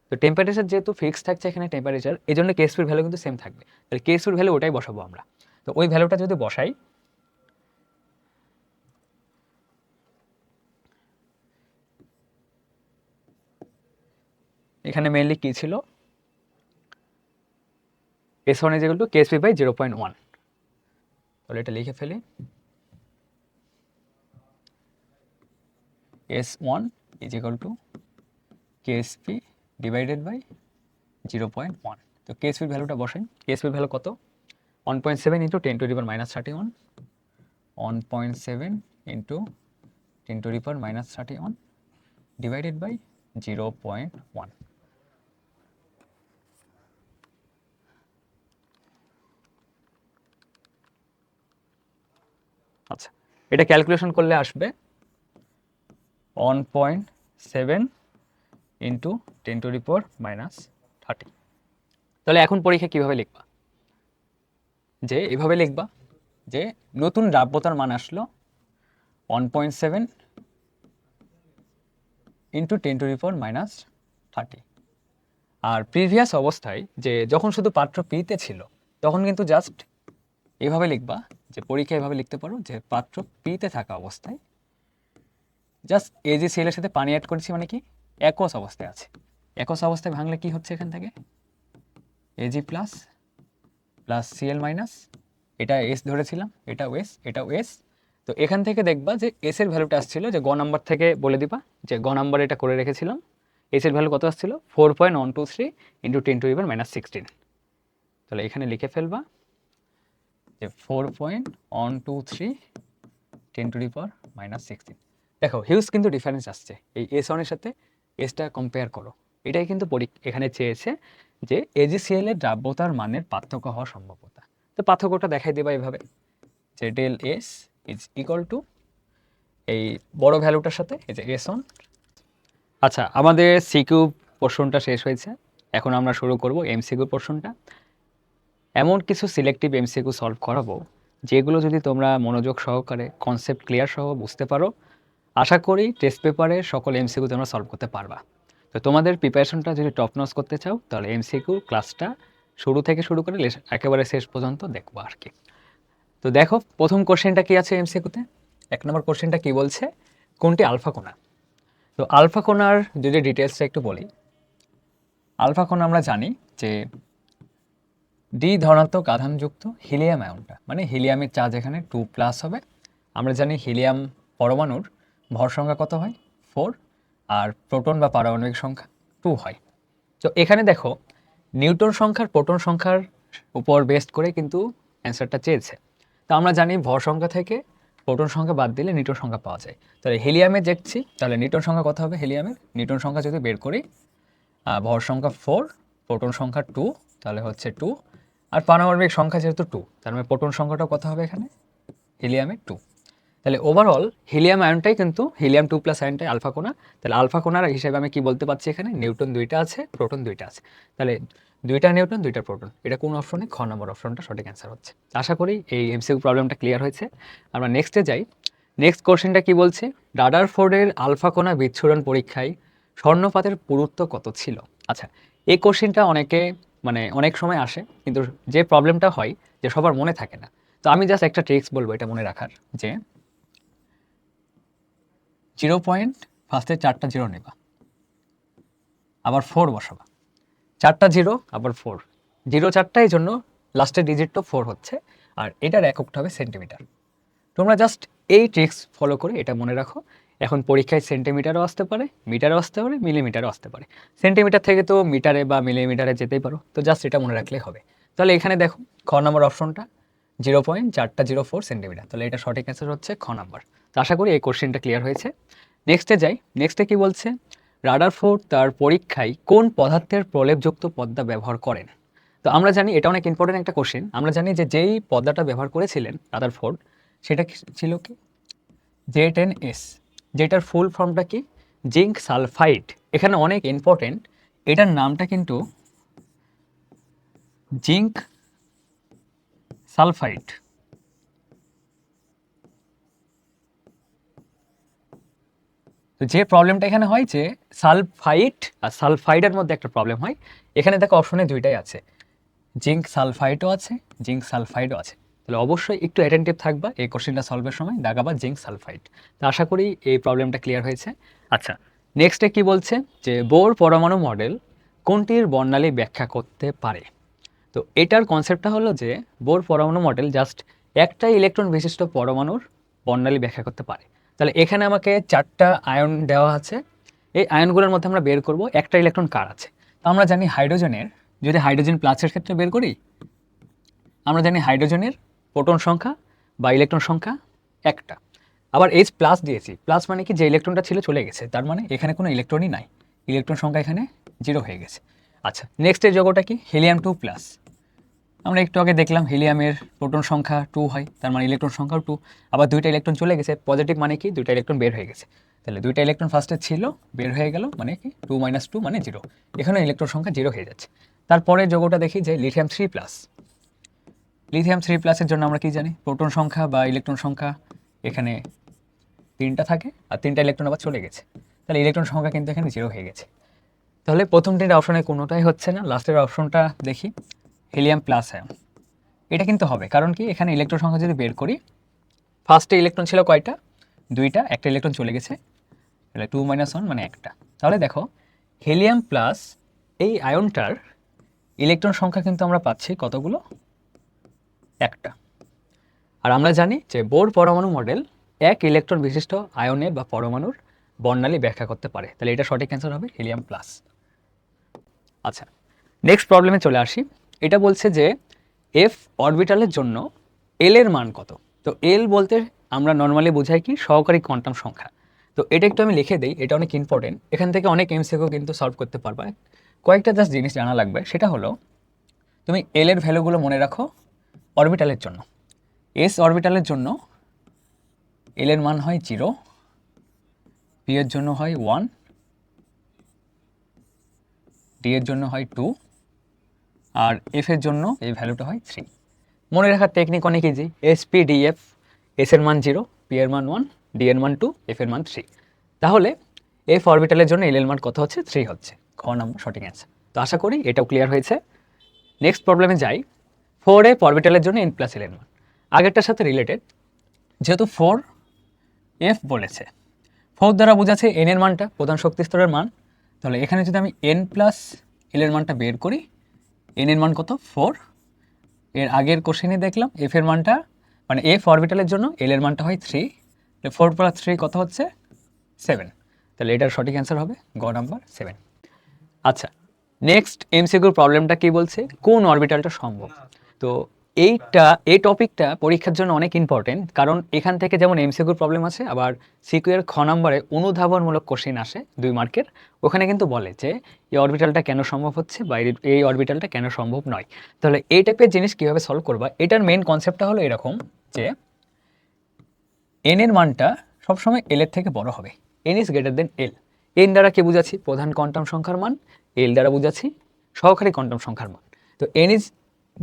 তো টেম্পারেচার যেহেতু ফিক্স থাকছে এখানে টেম্পারেচার, এই জন্য KSP এর ভ্যালু কিন্তু সেম থাকবে। তাহলে KSP এর ভ্যালু ওটাই বসাবো আমরা। তো ওই ভ্যালুটা যদি বসাই, এখানে মেইনলি কি ছিল, S1 is equal to KSP by 0.1। তাহলে এটা লিখে ফেলি, S1 is equal to KSP divided by 0.1। তো KSP এর ভ্যালুটা বসাই, KSP এর ভ্যালু কত, 1.7 × 10⁻31, 1.7 × 10⁻31 ডিভাইডেড বাই 0.1। আচ্ছা, এটা ক্যালকুলেশন করলে আসবে 1.7 × 10⁻30। তাহলে এখন পরীক্ষা কিভাবে লিখবা, যে এভাবে লিখবা যে নতুন দ্রাব্যতার মান আসলো 1.7 × 10⁻30। আর প্রিভিয়াস অবস্থায় যে যখন শুধু পাত্র পিতে ছিল তখন কিন্তু জাস্ট এইভাবে লিখবা, যে পরীক্ষা এভাবে লিখতে পারো যে পাত্র পিতে থাকা অবস্থায় জাস্ট AgCl এর সাথে পানি অ্যাড করেছি মানে কি একস অবস্থায় আছে। একস অবস্থায় ভাঙলে কি হচ্ছে এখান থেকে Ag plus plus Cl minus, এটা এস ধরেছিলাম, এটাও এস, এটাও এস। তো এখান থেকে দেখবা যে এস এর ভ্যালুটা আসছিল, যে গ নাম্বার থেকে বলে দিবা যে গ নাম্বার এটা করে রেখেছিলাম, এস এর ভ্যালু কত আসছিল 4.123 ইন্টু 10⁻16। তাহলে এখানে লিখে ফেলবা যে 4.123 10⁻16। দেখো হিউজ কিন্তু ডিফারেন্স আসছে এই S1 এর সাথে, এসটা কম্পেয়ার করো। এটাই কিন্তু এখানে চেয়েছে যে AgCl এর দ্রাব্যতার মানের পার্থক্য হওয়ার সম্ভাব্যতা। তো পার্থক্যটা দেখাই দেবা এভাবে যে del S is equal to এই বড় ভ্যালুটার সাথে এই যে S1। আচ্ছা, আমাদের সিকিউ পোর্শনটা শেষ হয়েছে, এখন আমরা শুরু করব এমসিকিউ পোর্শনটা। এমন কিছু সিলেক্টিভ এমসিকিউ সলভ করাবো যেগুলো যদি তোমরা মনোযোগ সহকারে কনসেপ্ট ক্লিয়ার সহ বুঝতে পারো, আশা করি টেস্ট পেপারে সকল এমসিকিউ তোমরা সলভ করতে পারবা। তো তোমাদের প্রিপারেশনটা যদি টপ নচ করতে চাও তাহলে এমসিকিউ ক্লাসটা শুরু থেকে শুরু করে একেবারে শেষ পর্যন্ত দেখবো আর কি। তো দেখো প্রথম কোশ্চেনটা কি আছে এমসিকিউতে। 1 নম্বর কোশ্চেনটা কি বলছে, কোনটি আলফা কোণা। তো আলফা কোণার যদি ডিটেলসটা একটু বলি, আলফা কোণা আমরা জানি যে ডি ধনাত্মক আধানযুক্ত হিলিয়াম আয়নটা, মানে হিলিয়ামের চার্জ এখানে 2+ হবে। আমরা জানি হিলিয়াম পরমাণুর ভর সংখ্যা কত হয় 4, আর প্রোটন বা পারমাণবিক সংখ্যা 2 হয়। তো এখানে দেখো নিউটন সংখ্যার প্রোটন সংখ্যার উপর বেস্ট করে কিন্তু অ্যান্সারটা চেয়েছে। তো আমরা জানি ভর সংখ্যা থেকে প্রোটন সংখ্যা বাদ দিলে নিউটন সংখ্যা পাওয়া যায়। তাহলে হিলিয়ামে দেখছি, তাহলে নিউটন সংখ্যা কত হবে হিলিয়ামের, নিউটন সংখ্যা যদি বের করি ভর সংখ্যা 4, প্রোটন সংখ্যা 2, তাহলে হচ্ছে 2, আর পারমাণবিক সংখ্যা যেহেতু 2, তার মানে প্রোটন সংখ্যাটা কত হবে এখানে হিলিয়ামের 2। তাহলে ওভারঅল হিলিয়াম আয়নটাই কিন্তু হিলিয়াম 2+ আয়নটাই আলফা কোণা। তাহলে আলফা কোণার হিসেবে আমি কি বলতে পারছি, এখানে নিউটন 2টা আছে, প্রোটন 2টা আছে। তাহলে 2টা নিউটন 2টা প্রোটন, এটা কোন অপশনে, খ নম্বর অপশনটা সঠিক অ্যান্সার হচ্ছে। আশা করি এই এমসিকিউ প্রবলেমটা ক্লিয়ার হয়েছে। আমরা নেক্সটে যাই। নেক্সট কোশ্চেনটা কি বলছে, রাদারফোর্ডের আলফা কোণা বিচ্ছুরণ পরীক্ষায় স্বর্ণপাতের পুরুত্ব কত ছিল। আচ্ছা, এই কোশ্চেনটা অনেক সময় আসে, কিন্তু যে প্রবলেমটা হয় যে সবার মনে থাকে না। তো আমি জাস্ট একটা ট্রিক্স বলবো এটা মনে রাখার, যে 0 পয়েন্ট ফার্স্টে 4টা 0 নেবা, আবার 4 বসাবা, 4টা 0 আবার 4, 0 4টা, এই জন্য লাস্টের ডিজিট তো 4 হচ্ছে, আর এটার এককটা হবে সেন্টিমিটার। তোমরা জাস্ট এই ট্রিক্স ফলো করে এটা মনে রাখো। এখন পরীক্ষায় সেন্টিমিটারও আসতে পারে, মিটারও আসতে পারে, মিলিমিটারও আসতে পারে। সেন্টিমিটার থেকে তো মিটারে বা মিলিমিটারে যেতেই পারো, তো জাস্ট এটা মনে রাখলেই হবে। তাহলে এখানে দেখো খ নম্বর অপশনটা 0.404 সেন্টিমিটার, তাহলে এটা সঠিক অ্যান্সার হচ্ছে খ নাম্বার। তো আশা করি এই কোশ্চেনটা ক্লিয়ার হয়েছে। নেক্সটে যাই। নেক্সটে কি বলছে, রাদারফোর্ড তার পরীক্ষায় কোন পদার্থের প্রলেপযুক্ত পর্দা ব্যবহার করেন। তো আমরা জানি এটা অনেক ইম্পর্টেন্ট একটা কোশ্চেন। আমরা জানি যে যেই পর্দাটা ব্যবহার করেছিলেন রাদারফোর্ড সেটা ছিল কি J10S, যেটার ফুল ফর্মটা কি জিঙ্ক সালফাইড। এখানে অনেক ইম্পর্টেন্ট, এটার নামটা কিন্তু জিঙ্ক সালফাইড। তো যে প্রবলেমটা এখানে হয় যে সালফাইড আর সালফাইডের মধ্যে একটা প্রবলেম হয়। এখানে দেখো অপশনে 2টাই আছে, জিঙ্ক সালফাইডও আছে, জিঙ্ক সালফাইডও আছে। তাহলে অবশ্যই একটু অ্যাটেন্টিভ থাকবা এই কোশ্চেনটা সলভের সময়, দাগাবা জিঙ্ক সালফাইড। তো আশা করি এই প্রবলেমটা ক্লিয়ার হয়েছে। আচ্ছা, নেক্সটে কি বলছে যে বোর পরমাণু মডেল কোনটির বর্ণালী ব্যাখ্যা করতে পারে। তো এটার কনসেপ্টটা হলো যে বোর পরমাণু মডেল জাস্ট একটা ইলেকট্রন বিশিষ্ট পরমাণুর বর্ণালী ব্যাখ্যা করতে পারে। তাহলে এখানে আমাকে 4টা আয়ন দেওয়া আছে, এই আয়নগুলোর মধ্যে আমরা বের করব একটা ইলেকট্রন কার আছে। তো আমরা জানি হাইড্রোজেনের, যদি হাইড্রোজেন প্লাসের ক্ষেত্রে বের করি, আমরা জানি হাইড্রোজেনের প্রোটন সংখ্যা বা ইলেকট্রন সংখ্যা একটা। আবার H প্লাস দিয়েছি, প্লাস মানে কি যে ইলেকট্রনটা ছিল চলে গেছে, তার মানে এখানে কোনো ইলেকট্রনই নাই, ইলেকট্রন সংখ্যা এখানে 0 হয়ে গেছে। আচ্ছা, নেক্সটের যৌগটা কি হিলিয়াম 2+। আমরা একটু আগে দেখলাম হিলিয়ামের প্রোটন সংখ্যা 2 হয়, তার মানে ইলেকট্রন সংখ্যাও 2। আবার 2টা ইলেকট্রন চলে গেছে, পজিটিভ মানে কি 2টা ইলেকট্রন বের হয়ে গেছে। তাহলে 2টা ইলেকট্রন ফার্স্টে ছিল, বের হয়ে গেল, মানে কি 2 - 2 মানে 0। এখানে ইলেকট্রন সংখ্যা 0 হয়ে যাচ্ছে। তারপরে যৌগটা দেখি যে লিথিয়াম 3+। লিথিয়াম 3+-এর জন্য আমরা কি জানি, প্রোটন সংখ্যা বা ইলেকট্রন সংখ্যা এখানে 3টা থাকে, আর 3টা ইলেকট্রন আবার চলে গেছে, তাহলে ইলেকট্রন সংখ্যা কিন্তু এখানে 0 হয়ে গেছে। তাহলে প্রথম 3টা অপশনে কোনোটাই হচ্ছে না। লাস্টের অপশনটা দেখি হিলিয়াম প্লাস আয়ন, এটা কিন্তু হবে, কারণ কি এখানে ইলেকট্রন সংখ্যা যদি বের করি, ফার্স্টে ইলেকট্রন ছিল কয়টা, 2টা, একটা ইলেকট্রন চলে গেছে, তাহলে 2 - 1 মানে একটা। তাহলে দেখো হিলিয়াম প্লাস এই আয়নটার ইলেকট্রন সংখ্যা কিন্তু আমরা পাচ্ছি কতগুলো, একটা। আর আমরা জানি যে বোর পরমাণু মডেল এক ইলেকট্রন বিশিষ্ট আয়নের বা পরমাণুর বর্ণালী ব্যাখ্যা করতে পারে, তাহলে এটা সঠিক অ্যান্সার হবে হিলিয়াম প্লাস। আচ্ছা, নেক্সট প্রবলেমে চলে আসি। এটা বলছে যে এফ অরবিটালের জন্য এল এর মান কত। তো এল বলতে আমরা নর্মালি বোঝাই কি সহকারী কোয়ান্টাম সংখ্যা। তো এটা একটু আমি লিখে দিই, এটা অনেক ইম্পর্টেন্ট, এখান থেকে অনেক এমসিকিউ কিন্তু সলভ করতে পারবে। কয়েকটা জাস্ট জিনিস জানা লাগবে, সেটা হলো তুমি এল এর ভ্যালুগুলো মনে রাখো অরবিটালের জন্য। এস অরবিটালের জন্য এল এর মান হয় 0, পি এর জন্য হয় 1, ডি এর জন্য হয় 2, আর এফ এর জন্য এই ভ্যালুটা হয় 3। মনে রাখার টেকনিক অনেক easy, S P D F, S এর মান 0, পি এর মান 1, ডি এর মান 2, এফ এর মান 3। তাহলে এফ অরবিটালের জন্য এল এর মান কত হচ্ছে, 3 হচ্ছে। খ নম্বর সঠিক অ্যান্সার। তো আশা করি এটাও ক্লিয়ার হয়েছে। নেক্সট প্রবলেমে যাই। 4f অরবিটালের জন্য n প্লাস এল এর মান আগেরটার সাথে রিলেটেড, যেহেতু 4f বলেছে, 4 দ্বারা বোঝাচ্ছে n এর মানটা প্রধান শক্তি স্তরের মান। তাহলে এখানে যদি আমি n প্লাস এল এর মানটা বের করি, n এর মান কত, 4। এর আগের কোশ্চেনে দেখলাম f এর মানটা মানে f অরবিটালের জন্য l এর মানটা হয় 3, 4 প্লাস 3 কত হচ্ছে 7। তাহলে এটার সঠিক অ্যান্সার হবে গ নাম্বার 7। আচ্ছা, নেক্সট এমসিকিউর প্রবলেমটা কি বলছে, কোন অরবিটালটা সম্ভব। তো এই টপিকটা পরীক্ষার জন্য অনেক ইম্পর্টেন্ট, কারণ এখান থেকে যেমন এমসিকিউর প্রবলেম আছে, আবার সিকিউ এর খ নম্বরে অনুধাবনমূলক কোশ্চেন আসে 2 মার্কের। ওখানে কিন্তু বলে যে এই অরবিটালটা কেন সম্ভব হচ্ছে বা এই অরবিটালটা কেন সম্ভব নয়। তাহলে এই টাইপের জিনিস কীভাবে সলভ করবা, এটার মেন কনসেপ্টটা হলো এরকম যে এন এর মানটা সবসময় এল এর থেকে বড় হবে, N is greater than L. N দ্বারা কি বুঝাচ্ছি, প্রধান কোয়ান্টাম সংখ্যার মান, এল দ্বারা বুঝাচ্ছি সহকারী কোয়ান্টাম সংখ্যার মান। তো এন ইজ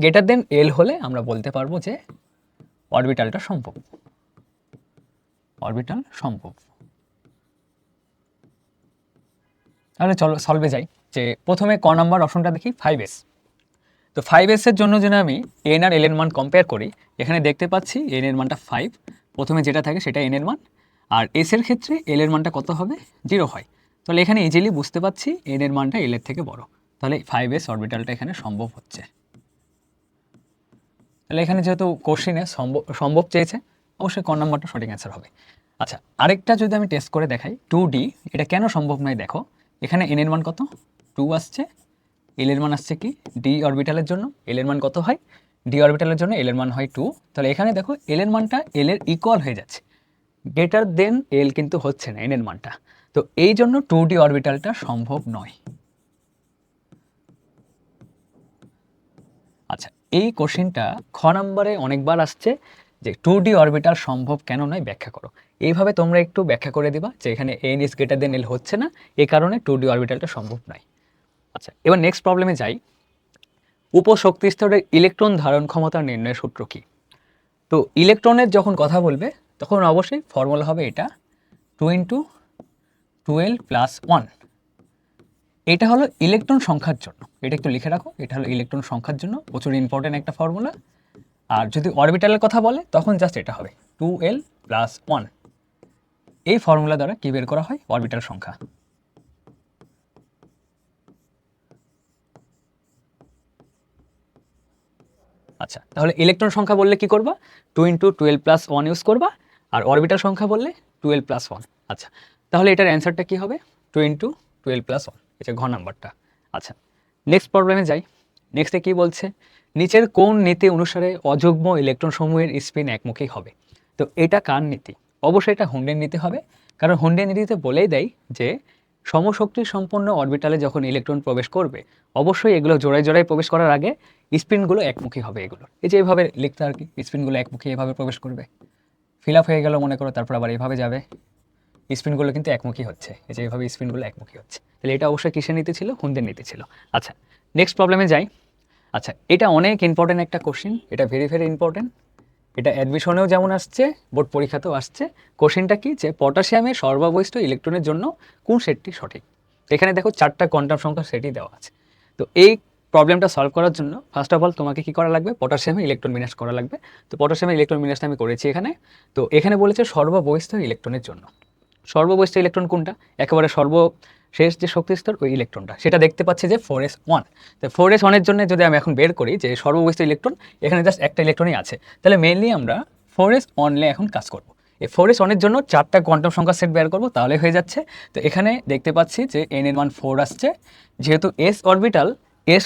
গ্রেটার দেন এল হলে আমরা বলতে পারবো যে অরবিটালটা সম্ভব, অরবিটাল সম্ভব। তাহলে চলো সলভে যাই। যে প্রথমে ক নাম্বার অপশনটা দেখি 5s। তো 5s এর জন্য যদি আমি এন আর এল এর মান কম্পেয়ার করি, এখানে দেখতে পাচ্ছি এন এর মানটা 5, প্রথমে যেটা থাকে সেটা এন এর মান, আর এস এর ক্ষেত্রে এল এর মানটা কত হবে, 0 হয়। তাহলে এখানে ইজিলি বুঝতে পাচ্ছি এন এর মানটা এল এর থেকে বড়, তাহলে 5s অরবিটালটা এখানে সম্ভব হচ্ছে। তাহলে এখানে যেহেতু কোশ্চেনে সম্ভব চেয়েছে, অবশ্যই ক নাম্বারটা সঠিক অ্যান্সার হবে। আচ্ছা, আরেকটা যদি আমি টেস্ট করে দেখাই 2d, এটা কেন সম্ভব নয় দেখো, এখানে এন এর মান কত 2 আসছে, এল এর মান আসছে কি ডি অরবিটালের জন্য এল এর মান কত হয়, ডি অরবিটালের জন্য এল এর মান হয় 2। তাহলে এখানে দেখো এল এর মানটা এল এর ইকুয়াল হয়ে যাচ্ছে, গ্রেটার দেন এল কিন্তু হচ্ছে না এন এর মানটা। তো এই জন্য 2d অরবিটালটা সম্ভব নয়। আচ্ছা, এই কোশ্চেনটা খ নাম্বারে অনেকবার আসছে যে 2d অরবিটাল সম্ভব কেন নয় ব্যাখ্যা করো। এইভাবে তোমরা একটু ব্যাখ্যা করে দিবা যে এখানে n ইজ গ্রেটার দেন এল হচ্ছে না, এই কারণে 2d অরবিটালটা সম্ভব নয়। আচ্ছা, এবার নেক্সট প্রবলেমে যাই। উপশক্তি স্তরের ইলেকট্রন ধারণ ক্ষমতা নির্ণয়ের সূত্র কি। তো ইলেকট্রনের যখন কথা বলবে তখন অবশ্যই ফর্মুলা হবে এটা 2 × 12 + 1। এটা হলো ইলেকট্রন সংখ্যার জন্য, এটা একটু লিখে রাখো, এটা হলো ইলেকট্রন সংখ্যার জন্য প্রচুর ইম্পর্টেন্ট একটা ফর্মুলা। আর যদি অরবিটালের কথা বলে তখন জাস্ট এটা হবে 2l + 1। এই ফর্মুলা দ্বারা কি বের করা হয়, অরবিটাল সংখ্যা। আচ্ছা, তাহলে ইলেকট্রন সংখ্যা বললে কি করবা, 2 × 12 + 1 ইউজ করবা, আর অরবিটাল সংখ্যা বললে 12 + 1। আচ্ছা, তাহলে এটার অ্যান্সারটা কি হবে, 2 × 12 + 1, এটা ঘ নাম্বারটা। আচ্ছা, নেক্সট প্রবলেমে যাই। নেক্সটে কি বলছে, নিচের কোন নীতি অনুসারে অযুগ্ম ইলেকট্রন সমূহের স্পিন একমুখী হবে। তো এটা কার নীতি, অবশ্যই এটা হুন্ডের নীতি হবে, কারণ হুন্ডের নীতিতে বলেই দেয় যে সমশক্তি সম্পন্ন অরবিটালে যখন ইলেকট্রন প্রবেশ করবে অবশ্যই এগুলো জোড়ায় জোড়ায় প্রবেশ করার আগে স্পিনগুলো একমুখী হবে। এগুলো এই যে এভাবে লিখতে আর কি, স্পিনগুলো একমুখী এভাবে প্রবেশ করবে, ফিল আপ হয়ে গেল মনে করো, তারপর আবার এভাবে যাবে, স্পিনগুলো কিন্তু একমুখী হচ্ছে, এই যে এভাবে স্পিনগুলো একমুখী হচ্ছে। তাহলে এটা অবশ্যই কিসের নীতি ছিল, হুন্ডের নীতি ছিল। আচ্ছা, নেক্সট প্রবলেমে যাই। আচ্ছা, এটা অনেক ইম্পর্টেন্ট একটা কোশ্চেন, এটা ভেরি ভেরি ইম্পর্টেন্ট, এটা অ্যাডমিশনেও যেমন আসছে বোর্ড পরীক্ষাতেও আসছে। কোশ্চেনটা কি, যে পটাশিয়ামের সর্বাবস্থিত ইলেকট্রনের জন্য কোন সেটটি সঠিক। এখানে দেখো 4টা কোয়ান্টাম সংখ্যার সেটই দেওয়া আছে। তো এই প্রবলেমটা সলভ করার জন্য ফার্স্ট অফ অল তোমাকে কি করা লাগবে, পটাশিয়ামে ইলেকট্রন বিন্যাস করা লাগবে। তো পটাশিয়ামে ইলেকট্রন বিন্যাসটা আমি করেছি এখানে। তো এখানে বলেছে সর্বাবস্থিত ইলেকট্রনের জন্য। সর্ববহিষ্ঠ ইলেকট্রন কোনটা? একেবারে সর্বশেষ যে শক্তি স্তর ওই ইলেকট্রনটা, সেটা দেখতে পাচ্ছি যে 4s1। তো 4s1 এর জন্য যদি আমি এখন বের করি যে সর্ববহিষ্ঠ ইলেকট্রন, এখানে জাস্ট একটা ইলেকট্রনই আছে, তাহলে মেইনলি আমরা 4s1 নিয়ে এখন কাজ করব। এই 4s1 এর জন্য 4টা কোয়ান্টাম সংখ্যা সেট বের করব, তাহলে হয়ে যাচ্ছে। তো এখানে দেখতে পাচ্ছি যে n এর মান 4 আসছে, যেহেতু এস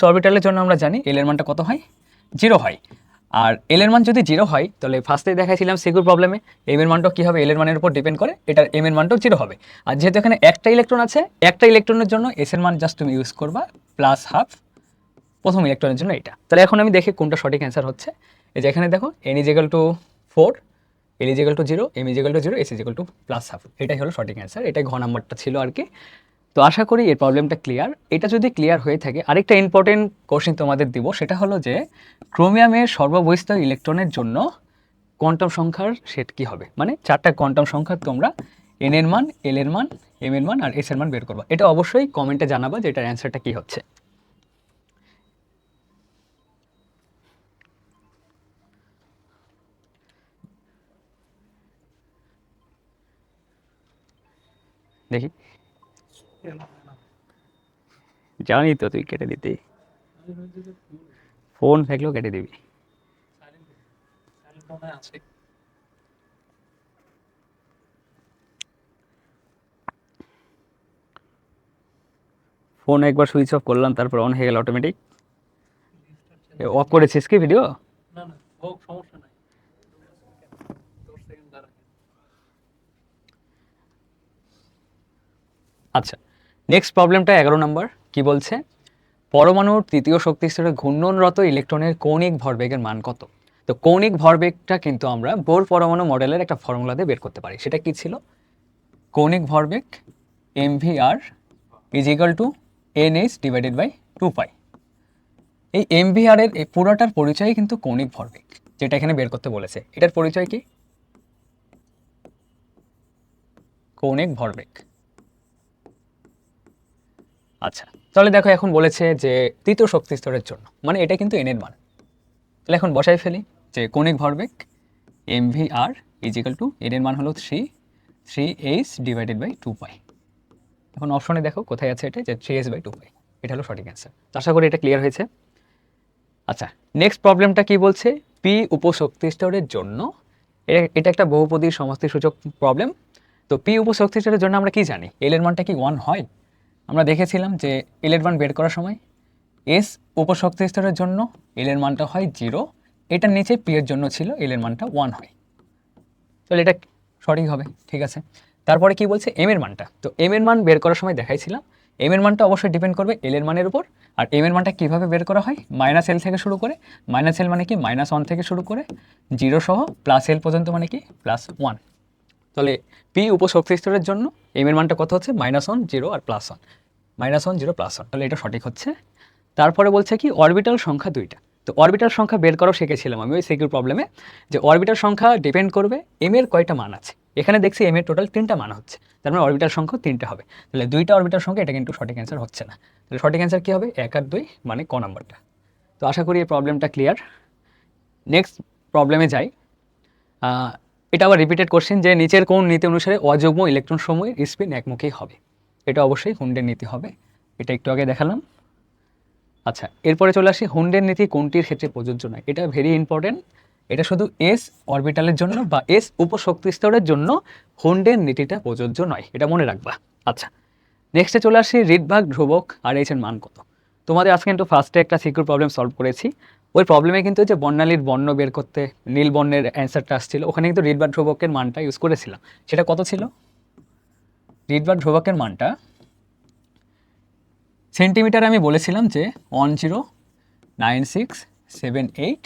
অরবিটালের জন্য আমরা জানি এল এর মানটা কত হয়, 0 হয়। আর এল এর মান যদি 0 হয় তাহলে ফার্স্টেই দেখাইছিলাম সিকিউর প্রবলেমে এম এর মানটাও কী হবে, এল এর মানের উপর ডিপেন্ড করে, এটার এম এর মানটাও 0 হবে। আর যেহেতু এখানে একটা ইলেকট্রন আছে, একটা ইলেকট্রনের জন্য এস এর মান জাস্ট তুমি ইউজ করবা +½ প্রথম ইলেকট্রনের জন্য এটা। তাহলে এখন আমি দেখি কোনটা সঠিক অ্যান্সার হচ্ছে। এই যে এখানে দেখো n = 4, l = 0, m = 0, s = +½ এটাই হলো সঠিক অ্যান্সার। এটাই ঘ নাম্বারটা ছিল আর কি। তো আশা করি এই প্রবলেমটা ক্লিয়ার। এটা যদি ক্লিয়ার হয়ে থাকে, আরেকটা ইম্পর্টেন্ট কোশ্চেন তোমাদের দিব, সেটা হলো যে ক্রোমিয়ামের সর্ববহিষ্ঠ ইলেকট্রনের জন্য কোয়ান্টাম সংখ্যার সেট কি হবে, মানে 4টা কোয়ান্টাম সংখ্যা তোমরা n এর মান, l এর মান, m এর মান আর s এর মান বের করবা। এটা অবশ্যই কমেন্টে জানাবা যে এটার অ্যান্সারটা কি হচ্ছে। দেখি, জানি তো তুই কেটে দিতে, ফোন থাকলেও কেটে দিবি। ফোন একবার সুইচ অফ করলাম, তারপর অন হয়ে গেল অটোমেটিক। অফ করেছিস কি ভিডিও? না না, হোক, সমস্যা নাই। 10 সেকেন্ড দাঁড়া। আচ্ছা, নেক্সট প্রবলেমটা 11 নম্বর। কি বলছে, পরমাণুর তৃতীয় শক্তি স্তরে ঘূর্ণনরত ইলেকট্রনের কৌণিক ভরবেগের মান কত? তো কৌণিক ভরবেগটা কিন্তু আমরা বোর পরমাণু মডেলের একটা ফর্মুলা দিয়ে বের করতে পারি। সেটা কি ছিল? কৌণিক ভরবেগ mvr = nh/2π। এই mvr এর এই পুরোটার পরিচয় কিন্তু কৌণিক ভরবেগ, যেটা এখানে বের করতে বলেছে। এটার পরিচয় কি? কৌণিক ভরবেগ। আচ্ছা, তাহলে দেখো এখন বলেছে যে তৃতীয় শক্তি স্তরের জন্য, মানে এটা কিন্তু n এর মান। তাহলে এখন বসাই ফেলি যে কৌণিক ভরবেগ mvr n এর মান হলো 3h/2π। এখন অপশনে দেখো কোথায় আছে, এটা যে 3h/2π। এটা হলো সঠিক অ্যান্সার। তো আশা করি এটা ক্লিয়ার হয়েছে। আচ্ছা, নেক্সট প্রবলেমটা কি বলছে, পি উপশক্তি স্তরের জন্য, এটা একটা বহুপদী সমষ্টিসূচক প্রবলেম। তো পি উপশক্তি স্তরের জন্য আমরা কি জানি, এল এর মানটা কি 1 হয়? আমরা দেখেছিলাম যে এল এর মান বের করার সময় এস উপশক্তি স্তরের জন্য এল এর মানটা হয় 0, এটার নিচে পি এর জন্য ছিল এল এর মানটা 1 হয়। তাহলে এটা সঠিক হবে, ঠিক আছে। তারপরে কি বলছে, এম এর মানটা, তো এম এর মান বের করার সময় দেখাইছিলাম এম এর মানটা অবশ্যই ডিপেন্ড করবে এল এর মানের উপর। আর এম এর মানটা কীভাবে বের করা হয়, -l থেকে শুরু করে, -l মানে কি -1 থেকে শুরু করে 0 সহ +l পর্যন্ত, মানে কি +1। তাহলে পি উপশক্তি স্তরের জন্য এম এর মানটা কত হচ্ছে, -1 0 আর +1, -1 0 +1। তাহলে এটা সঠিক হচ্ছে। তারপরে বলছে কি অরবিটাল সংখ্যা 2টা। তো অরবিটাল সংখ্যা বের করাও শিখেছিলাম আমি ওই সিকিউর প্রবলেমে, যে অরবিটাল সংখ্যা ডিপেন্ড করবে এম এর কয়টা মান আছে। এখানে দেখছি এম এর টোটাল 3টা মান হচ্ছে, তার মানে অরবিটাল সংখ্যা 3টা হবে। তাহলে 2টা অরবিটাল সংখ্যা, এটা কিন্তু সঠিক অ্যান্সার হচ্ছে না। তাহলে সঠিক অ্যান্সার কী হবে, 1 আর 2, মানে ক নাম্বারটা। তো আশা করি এই প্রবলেমটা ক্লিয়ার। নেক্সট প্রবলেমে যাই। এটা আবার রিপিটেড কোশ্চেন, যে নিচের কোন নীতি অনুসারে অযুগ্ম ইলেকট্রন সমূহের স্পিন একমুখী হবে। এটা অবশ্যই হুন্ডের নীতি হবে, এটা একটু আগে দেখালাম। আচ্ছা, এরপরে চলে আসি হুন্ডের নীতি কোনটির ক্ষেত্রে প্রযোজ্য নয়। এটা ভেরি ইম্পর্টেন্ট, এটা শুধু এস অরবিটালের জন্য বা এস উপশক্তি স্তরের জন্য হুন্ডের নীতিটা প্রযোজ্য নয়, এটা মনে রাখবা। আচ্ছা, নেক্সটে চলে আসি রিডবার্গ ধ্রুবক আর এইচ এর মান কত। তোমাদের আজকে কিন্তু ফার্স্টে একটা সিকিউর প্রবলেম সলভ করেছি, ওই প্রবলেমে কিন্তু যে বর্ণালীর বর্ণ বের করতে নীল বর্ণের অ্যান্সারটা আসছিল, ওখানে কিন্তু রিডবার্গ ধ্রুবকের মানটা ইউজ করেছিলাম। সেটা কত ছিল, রিডবার্গ ধ্রুবকের মানটা সেন্টিমিটারে আমি বলেছিলাম যে 109678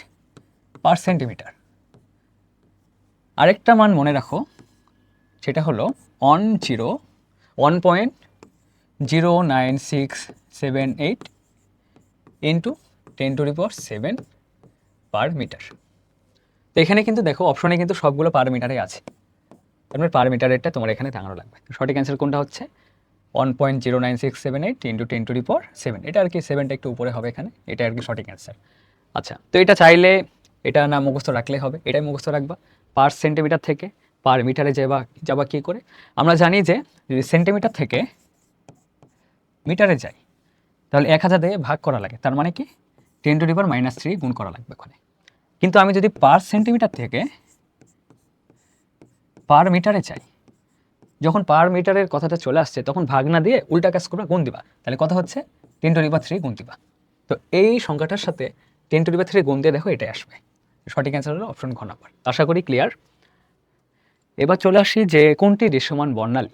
পার সেন্টিমিটার। আরেকটা মান মনে রাখো, সেটা হলো 1.09678 ইন্টু 10⁻⁷ পার মিটার। তো এখানে কিন্তু দেখো অপশনে কিন্তু সবগুলো পার মিটারে আছে, তার মানে পার মিটারেরটা তোমার এখানে টাঙানো লাগবে। সঠিক অ্যান্সার কোনটা হচ্ছে, 1.09678 ইন্টু 10⁻⁷। এটা আর কি 7টা একটু উপরে হবে এখানে, এটা আর কি সঠিক অ্যান্সার। আচ্ছা, তো এটা চাইলে এটা না মুখস্থ রাখলে হবে, এটাই মুখস্থ রাখবা। পার সেন্টিমিটার থেকে পার মিটারে যাবা কী করে? আমরা জানি যে যদি সেন্টিমিটার থেকে মিটারে যাই তাহলে 1000 দিয়ে ভাগ করা লাগে, তার মানে কি 10⁻³ গুণ করা লাগবে ওখানে। কিন্তু আমি যদি পার সেন্টিমিটার থেকে পার মিটারে চাই, যখন পার মিটারের কথাটা চলে আসছে তখন ভাগ না দিয়ে উল্টা কাজ করবা, গুণ দিবা, তাহলে কথা হচ্ছে 10⁻³ গুণ দিবা। তো এই সংখ্যাটার সাথে 10⁻³ গুণ দিয়ে দেখো এটাই আসবে। সঠিক অ্যান্সার হলো অপশন ঘ নাম্বার। আশা করি ক্লিয়ার। এবার চলে আসি যে কোনটি দৃশ্যমান বর্ণালী।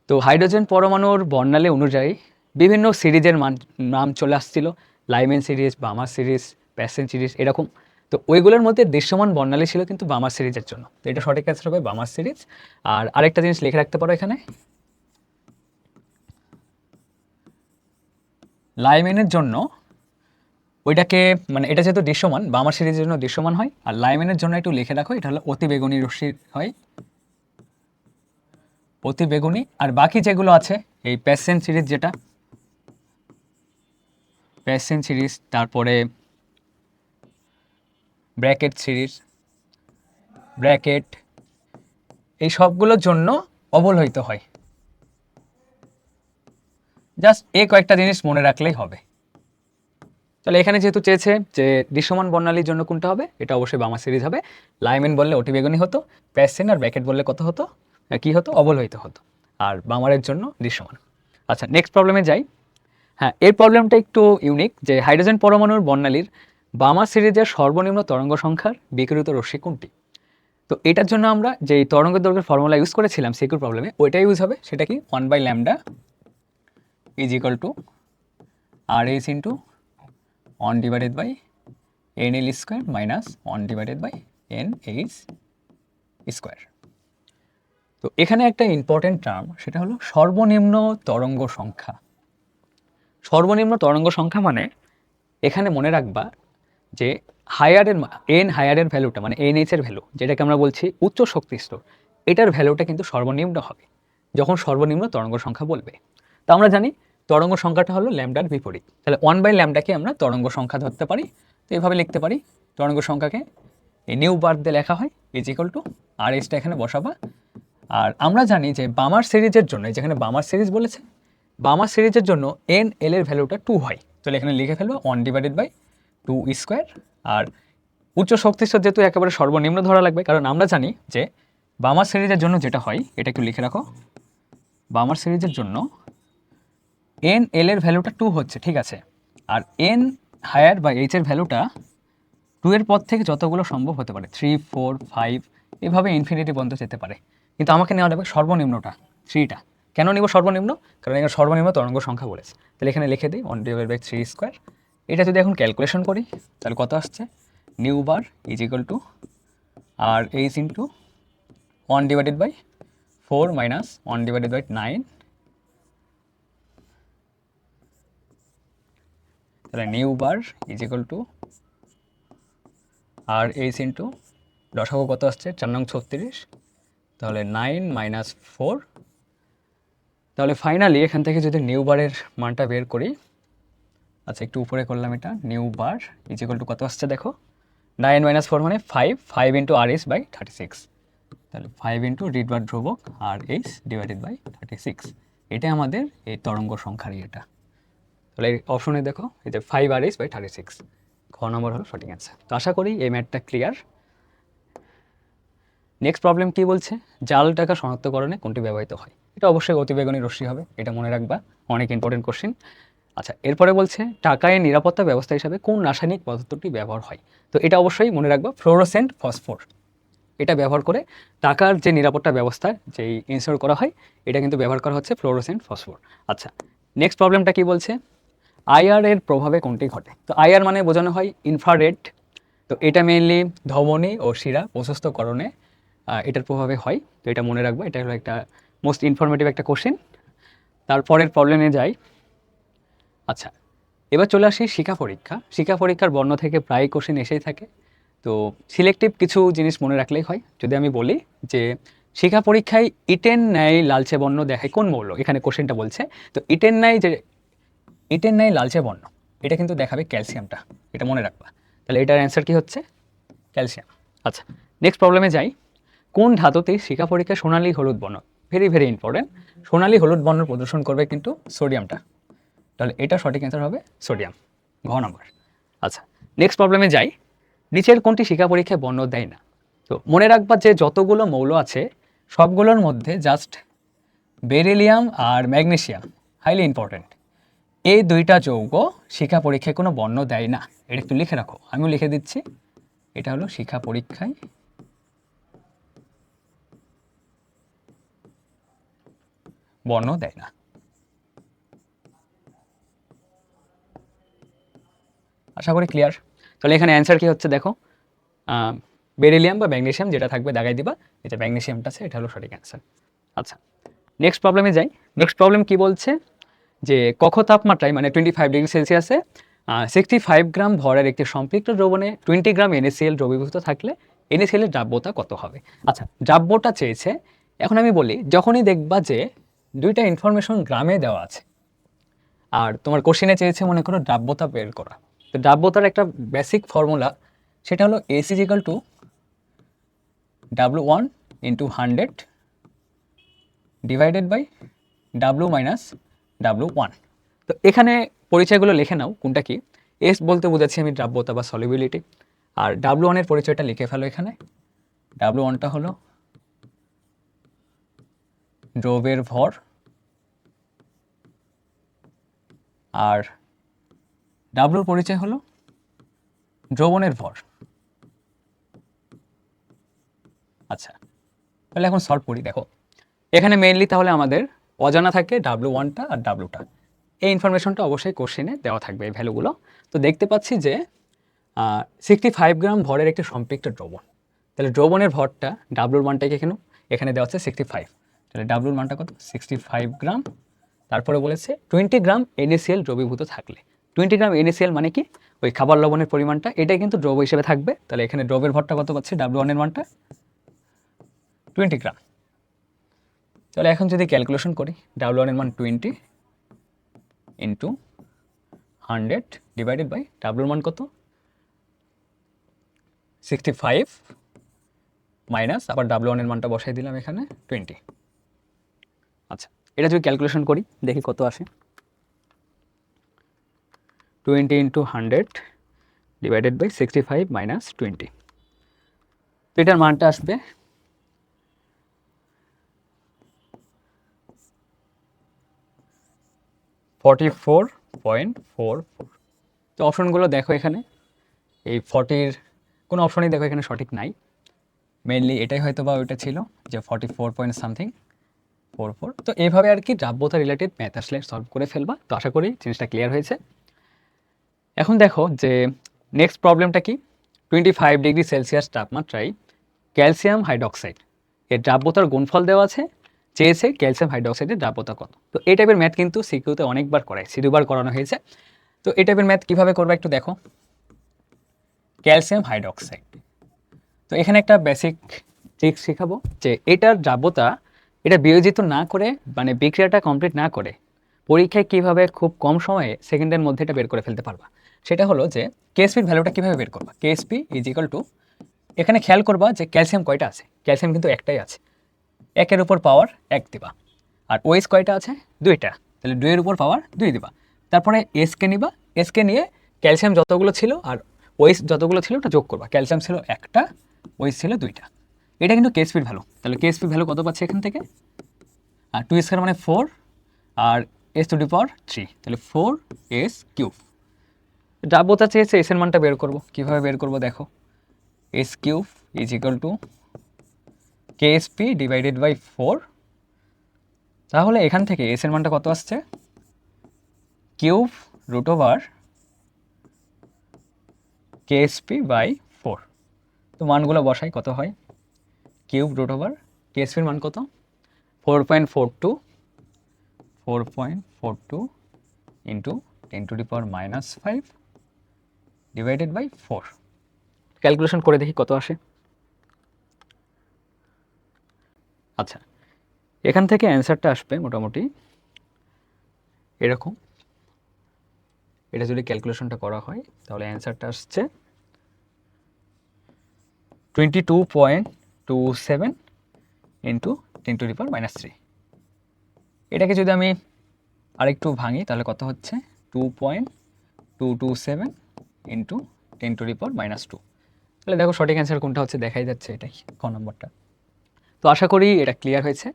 তো হাইড্রোজেন পরমাণুর বর্ণালী অনুযায়ী বিভিন্ন সিরিজের নাম চলে আসছিল, Lyman series, Balmer series, Paschen series এরকম। তো ওইগুলোর মধ্যে দৃশ্যমান বর্ণালী ছিল কিন্তু বামার সিরিজের জন্য, তো এটা সঠিক অ্যান্সার হবে বামার সিরিজ। আর আরেকটা জিনিস লিখে রাখতে পারো এখানে, লাইমেনের জন্য ওইটাকে মানে এটা যেহেতু দৃশ্যমান, বামার সিরিজের জন্য দৃশ্যমান হয়, আর লাইমেনের জন্য একটু লিখে রাখো এটা হলো অতিবেগুনি রশ্মি হয়, অতিবেগুনি। আর বাকি যেগুলো আছে এই প্যাসেন সিরিজ, যেটা প্যাসেন সিরিজ, তারপরে ব্র্যাকেট সিরিজ, ব্র্যাকেট, এই সবগুলোর জন্য অবলোহিত হয়। জাস্ট এই কয়েকটা জিনিস মনে রাখলেই হবে। তাহলে এখানে যেহেতু চেয়েছে যে দৃশ্যমান বর্ণালীর জন্য কোনটা হবে, এটা অবশ্যই বামা সিরিজ হবে। লাইমেন বললে অতিবেগুনি হতো, প্যাসেন আর ব্র্যাকেট বললে কত হতো, কি হতো, অবলোহিত হতো, আর বামারের জন্য দৃশ্যমান। আচ্ছা, নেক্সট প্রবলেমে যাই। হ্যাঁ, এর প্রবলেমটা একটু ইউনিক, যে হাইড্রোজেন পরমাণুর বর্ণালীর বামা সিরিজের সর্বনিম্ন তরঙ্গ সংখ্যার বিকিরিত রশ্মি কোনটি? তো এটার জন্য আমরা যে তরঙ্গ দৈর্ঘ্যের ফর্মুলা ইউজ করেছিলাম সিকিউর প্রবলেমে, ওইটাই ইউজ হবে। সেটা কি 1/λ = RH * 1/NL² - 1/NH²। তো এখানে একটা ইম্পর্টেন্ট টার্ম, সেটা হলো সর্বনিম্ন তরঙ্গ সংখ্যা। সর্বনিম্ন তরঙ্গ সংখ্যা মানে এখানে মনে রাখবা যে হায়ারের হায়ারের ভ্যালুটা মানে NH এর ভ্যালু, যেটাকে আমরা বলছি উচ্চ শক্তি স্তর, এটার ভ্যালুটা কিন্তু সর্বনিম্ন হবে যখন সর্বনিম্ন তরঙ্গ সংখ্যা বলবে। তো আমরা জানি তরঙ্গ সংখ্যাটা হলো ল্যামডার বিপরীত, তাহলে 1/λ-কে আমরা তরঙ্গ সংখ্যা ধরতে পারি। তো এইভাবে লিখতে পারি, তরঙ্গ সংখ্যাকে নিউ বার দিয়ে লেখা হয় RH-টা এখানে বসাবা। আর আমরা জানি যে বামার সিরিজের জন্য, যেখানে বামার সিরিজ বলেছে, বামার সিরিজের জন্য NL এর ভ্যালুটা 2 হয়, তাহলে এখানে লিখে ফেলবো 1/2²। আর উচ্চ শক্তিস্তর যেহেতু একেবারে সর্বনিম্ন ধরা লাগবে, কারণ আমরা জানি যে বামার সিরিজের জন্য যেটা হয়, এটা একটু লিখে রাখো, বামার সিরিজের জন্য NL এর ভ্যালুটা 2 হচ্ছে, ঠিক আছে। আর N হায়ার বা H এর ভ্যালুটা 2 এর পর থেকে যতগুলো সম্ভব হতে পারে, 3, 4, 5 এভাবে ইনফিনিটি পর্যন্ত যেতে পারে, কিন্তু আমাকে নেওয়া যাবে সর্বনিম্নটা 3টা। কেন নিব সর্বনিম্ন? কারণ এখানে সর্বনিম্ন তরঙ্গ সংখ্যা বলেছে। তাহলে এখানে লিখে দিই 1/3²। এটা যদি এখন ক্যালকুলেশন করি তাহলে কত আসছে, নিউ বার = RH * 1/4 - 1/9, তাহলে নিউ বার = RH লসাগু কত আসছে, 4 নং 36, তাহলে 9 - 4। তাহলে ফাইনালি এখান থেকে যদি নিউ বারের মানটা বের করি, আচ্ছা একটু উপরে করলাম, এটা নিউ বার = কত আসছে দেখো, 9 - 4 মানে 5, 5 × RH/36, তাহলে 5 × রিড বার ধ্রুবক RH/36, এটা আমাদের এই তরঙ্গ সংখ্যার এটা। তাহলে এই অপশনে দেখো এই যে 5RH/36, খ নম্বর হলো সঠিক অ্যান্সার। তো আশা করি এই ম্যাথটা ক্লিয়ার। নেক্সট প্রবলেম কি বলছে, জাল টাকা শনাক্তকরণে কোনটি ব্যবহৃত হয়? এটা অবশ্যই অতিবেগুনি রশ্মি হবে, এটা মনে রাখবা, অনেক ইম্পর্টেন্ট কোশ্চেন। আচ্ছা, এরপরে বলছে টাকায় নিরাপত্তা ব্যবস্থা হিসাবে কোন রাসায়নিক পদার্থটি ব্যবহার হয়? তো এটা অবশ্যই মনে রাখবা, ফ্লোরোসেন্ট ফসফোর। এটা ব্যবহার করে টাকার যে নিরাপত্তা ব্যবস্থা যেই ইনস্টল করা হয়, এটা কিন্তু ব্যবহার করা হচ্ছে ফ্লোরোসেন্ট ফসফোর। আচ্ছা, নেক্সট প্রবলেমটা কি বলছে, আইআর এর প্রভাবে কোনটি ঘটে? তো আইআর মানে বোঝানো হয় ইনফ্রারেড। তো এটা মেইনলি ধমনী ও শিরা প্রশস্তকরণে এটার প্রভাবে হয়। তো এটা মনে রাখবো, এটা হলো একটা মোস্ট ইনফরমেটিভ একটা কোশ্চেন। তারপরের প্রবলেমে যাই। আচ্ছা, এবার চলে আসি শিক্ষা পরীক্ষা। শিক্ষা পরীক্ষার বর্ণ থেকে প্রায় কোশ্চেন এসেই থাকে, তো সিলেক্টিভ কিছু জিনিস মনে রাখলেই হয়। যদি আমি বলি যে শিক্ষা পরীক্ষায় ইটেন ন্যায় লালচে বর্ণ দেখায় কোন মৌল, এখানে কোশ্চেনটা বলছে। তো ইটেন ন্যায় লালচে বর্ণ, এটা কিন্তু দেখাবে ক্যালসিয়ামটা, এটা মনে রাখবা। তাহলে এটার অ্যান্সার কি হচ্ছে, ক্যালসিয়াম। আচ্ছা, নেক্সট প্রবলেমে যাই। কোন ধাতুতে শিখা পরীক্ষায় সোনালী হলুদ বর্ণ, ভেরি ভেরি ইম্পর্টেন্ট, সোনালী হলুদ বর্ণ প্রদর্শন করবে কিন্তু সোডিয়ামটা, তাহলে এটা সঠিক অ্যান্সার হবে সোডিয়াম, ঘ নম্বর। আচ্ছা, নেক্সট প্রবলেমে যাই। নিচের কোনটি শিখা পরীক্ষায় বর্ণ দেয় না? তো মনে রাখবা যে যতগুলো মৌল আছে সবগুলোর মধ্যে জাস্ট বেরিলিয়াম আর ম্যাগনেসিয়াম হাইলি ইম্পর্ট্যান্ট, এই দুইটা যৌগ শিখা পরীক্ষায় কোনো বর্ণ দেয় না। এটা একটু লিখে রাখো, আমিও লিখে দিচ্ছি। এটা হলো শিখা পরীক্ষায় বর্ণ দেয় না। আশা করি ক্লিয়ার। তাহলে এখানে অ্যান্সার কি হচ্ছে দেখো, বেরিলিয়াম বা ম্যাগনেসিয়াম যেটা থাকবে দাগাই দিবা, এটা ম্যাগনেসিয়ামটা আছে, এটা হলো সঠিক অ্যান্সার। আচ্ছা, নেক্সট প্রবলেমে যাই। নেক্সট প্রবলেম কি বলছে যে কক্ষ তাপমাত্রায় মানে 25°C 65 গ্রাম ভরের একটি সম্পৃক্ত দ্রবণে 20 গ্রাম NaCl দ্রবীভূত থাকলে NaCl এর দ্রাব্যতা কত হবে? আচ্ছা, দ্রাব্যটা চেয়েছে। এখন আমি বলি, যখনই দেখবা যে দুইটা ইনফরমেশন গ্রামে দেওয়া আছে আর তোমার কোশ্চেনে চেয়েছে মনে করো দ্রাব্যতা বের করা, তো দ্রাব্যতার একটা বেসিক ফর্মুলা সেটা হলো AC = W1 × 100 divided by W - W1। তো এখানে পরিচয়গুলো লিখে নাও, কোনটা কি। এস বলতে বোঝাচ্ছি আমি দ্রাব্যতা বা সলিবিলিটি, আর W1 এর পরিচয়টা লিখে ফেলো এখানে। W1টা হলো দ্রবের ভর, আর ডাব্লুর পরিচয় হলো দ্রবণের ভর। আচ্ছা, তাহলে এখন সলভ করি। দেখো এখানে মেইনলি তাহলে আমাদের অজানা থাকে W1টা আর W2টা, এই ইনফরমেশনটা অবশ্যই কোশ্চেনে দেওয়া থাকবে, এই ভ্যালুগুলো। তো দেখতে পাচ্ছি যে 65 গ্রাম ভরের একটি সম্পৃক্ত দ্রবণ, তাহলে দ্রবণের ভরটা ডাব্লুর মানটাকে এখানে দেওয়া আছে 65, তাহলে ডাব্লুর মানটা কত? 65 গ্রাম। তারপরে বলেছে 20 গ্রাম NaCl দ্রবীভূত থাকলে, 20 গ্রাম NaCl মানে কি ওই খাবার লবণের পরিমাণটা, এটাই কিন্তু দ্রব হিসেবে থাকবে। তাহলে এখানে দ্রবের ভরটা কত পাচ্ছি? W1 এর মানটা 20 গ্রাম। তাহলে এখন যদি ক্যালকুলেশন করি, W1 এর মান 20 × 100 ডিভাইডেড বাই ডাব্লুর মান কত? 65 মাইনাস আবার W1 এর মানটা বসাই দিলাম এখানে 20। আচ্ছা, এটা যদি ক্যালকুলেশন করি দেখি কত আসে। 20 × 100 ডিভাইডেড বাই 65 মাইনাস 20, তো এটার মানটা আসবে 44.44। তো অপশনগুলো দেখো এখানে, এই 40-র কোনো অপশনই দেখো এখানে সঠিক নাই, মেইনলি এটাই হয়তো বা ওইটা ছিল যে 44 পয়েন্ট সামথিং 44। তো এইভাবে আর কি দ্রাব্যতা রিলেটেড ম্যাথ আসলে সলভ করে ফেলবা। তো আশা করি জিনিসটা ক্লিয়ার হয়েছে। এখন দেখো যে নেক্সট প্রবলেমটা কি, 25°C তাপমাত্রায় ক্যালসিয়াম হাইড্রক্সাইড এর দ্রাব্যতার গুণফল দেওয়া আছে, চেয়েছে ক্যালসিয়াম হাইড্রক্সাইডের দ্রাব্যতা কত। তো এই টাইপের ম্যাথ কিন্তু সিকিউতে অনেকবার করাইছি, দুবার করানো হয়েছে। তো এই টাইপের ম্যাথ কীভাবে করবা একটু দেখো। ক্যালসিয়াম হাইড্রক্সাইড, তো এখানে একটা বেসিক ট্রিক শেখাবো যে এটার দ্রাব্যতা এটা বিয়োজিত না করে মানে বিক্রিয়াটা কমপ্লিট না করে পরীক্ষায় কিভাবে খুব কম সময়ে সেকেন্ডের মধ্যে এটা বের করে ফেলতে পারবা। সেটা হলো যে কেএসপির ভ্যালুটা কীভাবে বের করবা। কেএসপি = এখানে খেয়াল করবা যে ক্যালসিয়াম কয়টা আছে, ক্যালসিয়াম কিন্তু একটাই আছে, 1-এর উপর পাওয়ার 1 দিবা। আর ওএস কয়টা আছে? 2টা, তাহলে 2-এর উপর পাওয়ার 2 দিবা। তারপরে এসকে নিবা, এসকে নিয়ে ক্যালসিয়াম যতগুলো ছিল আর ওএস যতগুলো ছিল ওটা যোগ করবা। ক্যালসিয়াম ছিল 1টা, ওএস ছিল 2টা। এটা কিন্তু কেএসপির ভ্যালু। তাহলে কেএসপি ভ্যালু কত পাচ্ছি এখান থেকে? আর 2² মানে 4 আর S⁻3, তাহলে 4s³। দ্রাব্যতা চেয়েছে এস এর মানটা বের করব, কিভাবে বের করব দেখো। s³ = KSP divided by 4। তাহলে এখান থেকে এস এর মানটা কত আসছে? Cube √KSP/4। তো মানগুলো বসাই, কত হয়? কিউব √KSPর মান কত? 4.42 ইন্টু 10⁻⁻5 ডিভাইডেড বাই 4। ক্যালকুলেশন করে দেখি কত আসে। আচ্ছা, এখান থেকে অ্যান্সারটা আসবে মোটামুটি এরকম। এটা যদি ক্যালকুলেশনটা করা হয় তাহলে অ্যান্সারটা আসছে 22.27 ইন্টু 10⁻³ এটাকে যদি আমি আরেকটু ভাঙি তাহলে কত হচ্ছে 2.227 ইন্টু 10⁻²। তাহলে দেখো সঠিক অ্যান্সার কোনটা হচ্ছে দেখাই যাচ্ছে, এটাই ক নম্বরটা। তো আশা করি এটা ক্লিয়ার হয়েছে।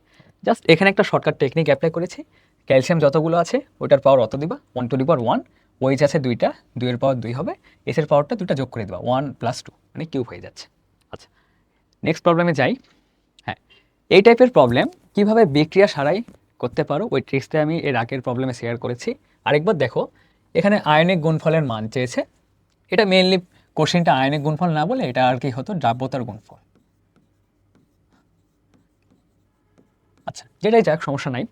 জাস্ট এখানে একটা শর্টকাট টেকনিক অ্যাপ্লাই করেছি। ক্যালসিয়াম যতগুলো আছে ওটার পাওয়ার অত দিবা 1⁻1, ওইচ আছে 2টা, 2 এর পাওয়ার 2 হবে, এসের পাওয়ারটা 2টা যোগ করে দেবা 1 + 2 মানে কিউব হয়ে যাচ্ছে। আচ্ছা নেক্সট প্রবলেমে যাই। হ্যাঁ, এই টাইপের প্রবলেম কিভাবে বিক্রিয়া সারাই করতে পারো ওই ট্রিক্সটা আমি এর আগের প্রবলেমে শেয়ার করেছি। আরেকবার দেখো, এখানে আয়নিক গুণফলের মান চেয়েছে। এটা মেইনলি কোশ্চেনটা আয়নিক গুণফল না বলে এটা আর কি হতো দ্রাব্যতার গুণফল। আচ্ছা যেটাই যাক সমস্যা নাই।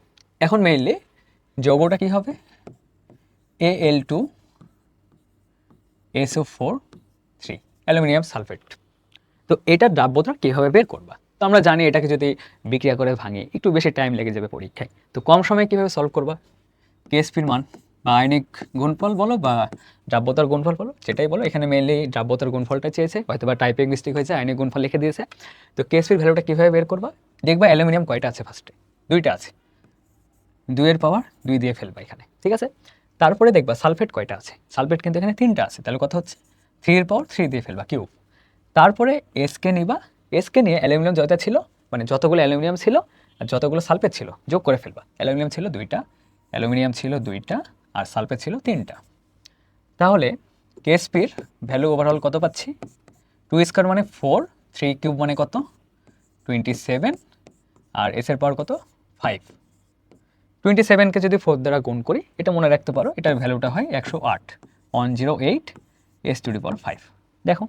এখন মেইনলি যৌগটা কি হবে Al2SO4 3 অ্যালুমিনিয়াম সালফেট। তো এটার দ্রাব্যতা কীভাবে বের করবা? তো আমরা জানি এটাকে যদি বিক্রিয়া করে ভাঙি একটু বেশি টাইম লেগে যাবে পরীক্ষায়। তো কম সময়ে কীভাবে সলভ করবা? কেএসপির মান বা আয়নিক গুণফল বলো বা দ্রাব্যতার গুণফল বলো, যেটাই বলো, এখানে মেইনলি দ্রাব্যতার গুণফলটা চেয়েছে, হয়তো বা টাইপিং মিস্টেক হয়েছে, আয়নিক গুণফল লিখে দিয়েছে। তো কেএসপির ভ্যালুটা কীভাবে বের করবা? দেখবা অ্যালুমিনিয়াম কয়টা আছে, ফার্স্টে 2টা আছে, 2 এর পাওয়ার 2 দিয়ে ফেলবা এখানে, ঠিক আছে। তারপরে দেখবা সালফেট কয়টা আছে, সালফেট কিন্তু এখানে 3টা আছে, তাহলে কথা হচ্ছে 3 এর পাওয়ার 3 দিয়ে ফেলবা কিউব। তারপরে এসকে নিবা, এসকে নিয়ে অ্যালুমিনিয়াম যতটা ছিল মানে যতগুলো অ্যালুমিনিয়াম ছিল আর যতগুলো সালফেট ছিল যোগ করে ফেলবা। অ্যালুমিনিয়াম ছিল 2টা, অ্যালুমিনিয়াম ছিল 2টা আর সালফেট ছিল 3টা। তাহলে কেএসপির ভ্যালু ওভারঅল কত পাচ্ছি? 2² মানে 4, 3³ মানে কত 27 আর এসের পাওয়ার কত 5। 27কে যদি 4 দ্বারা গুণ করি, এটা মনে রাখতে পারো, এটার ভ্যালুটা হয় 108, 108 S⁵। দেখো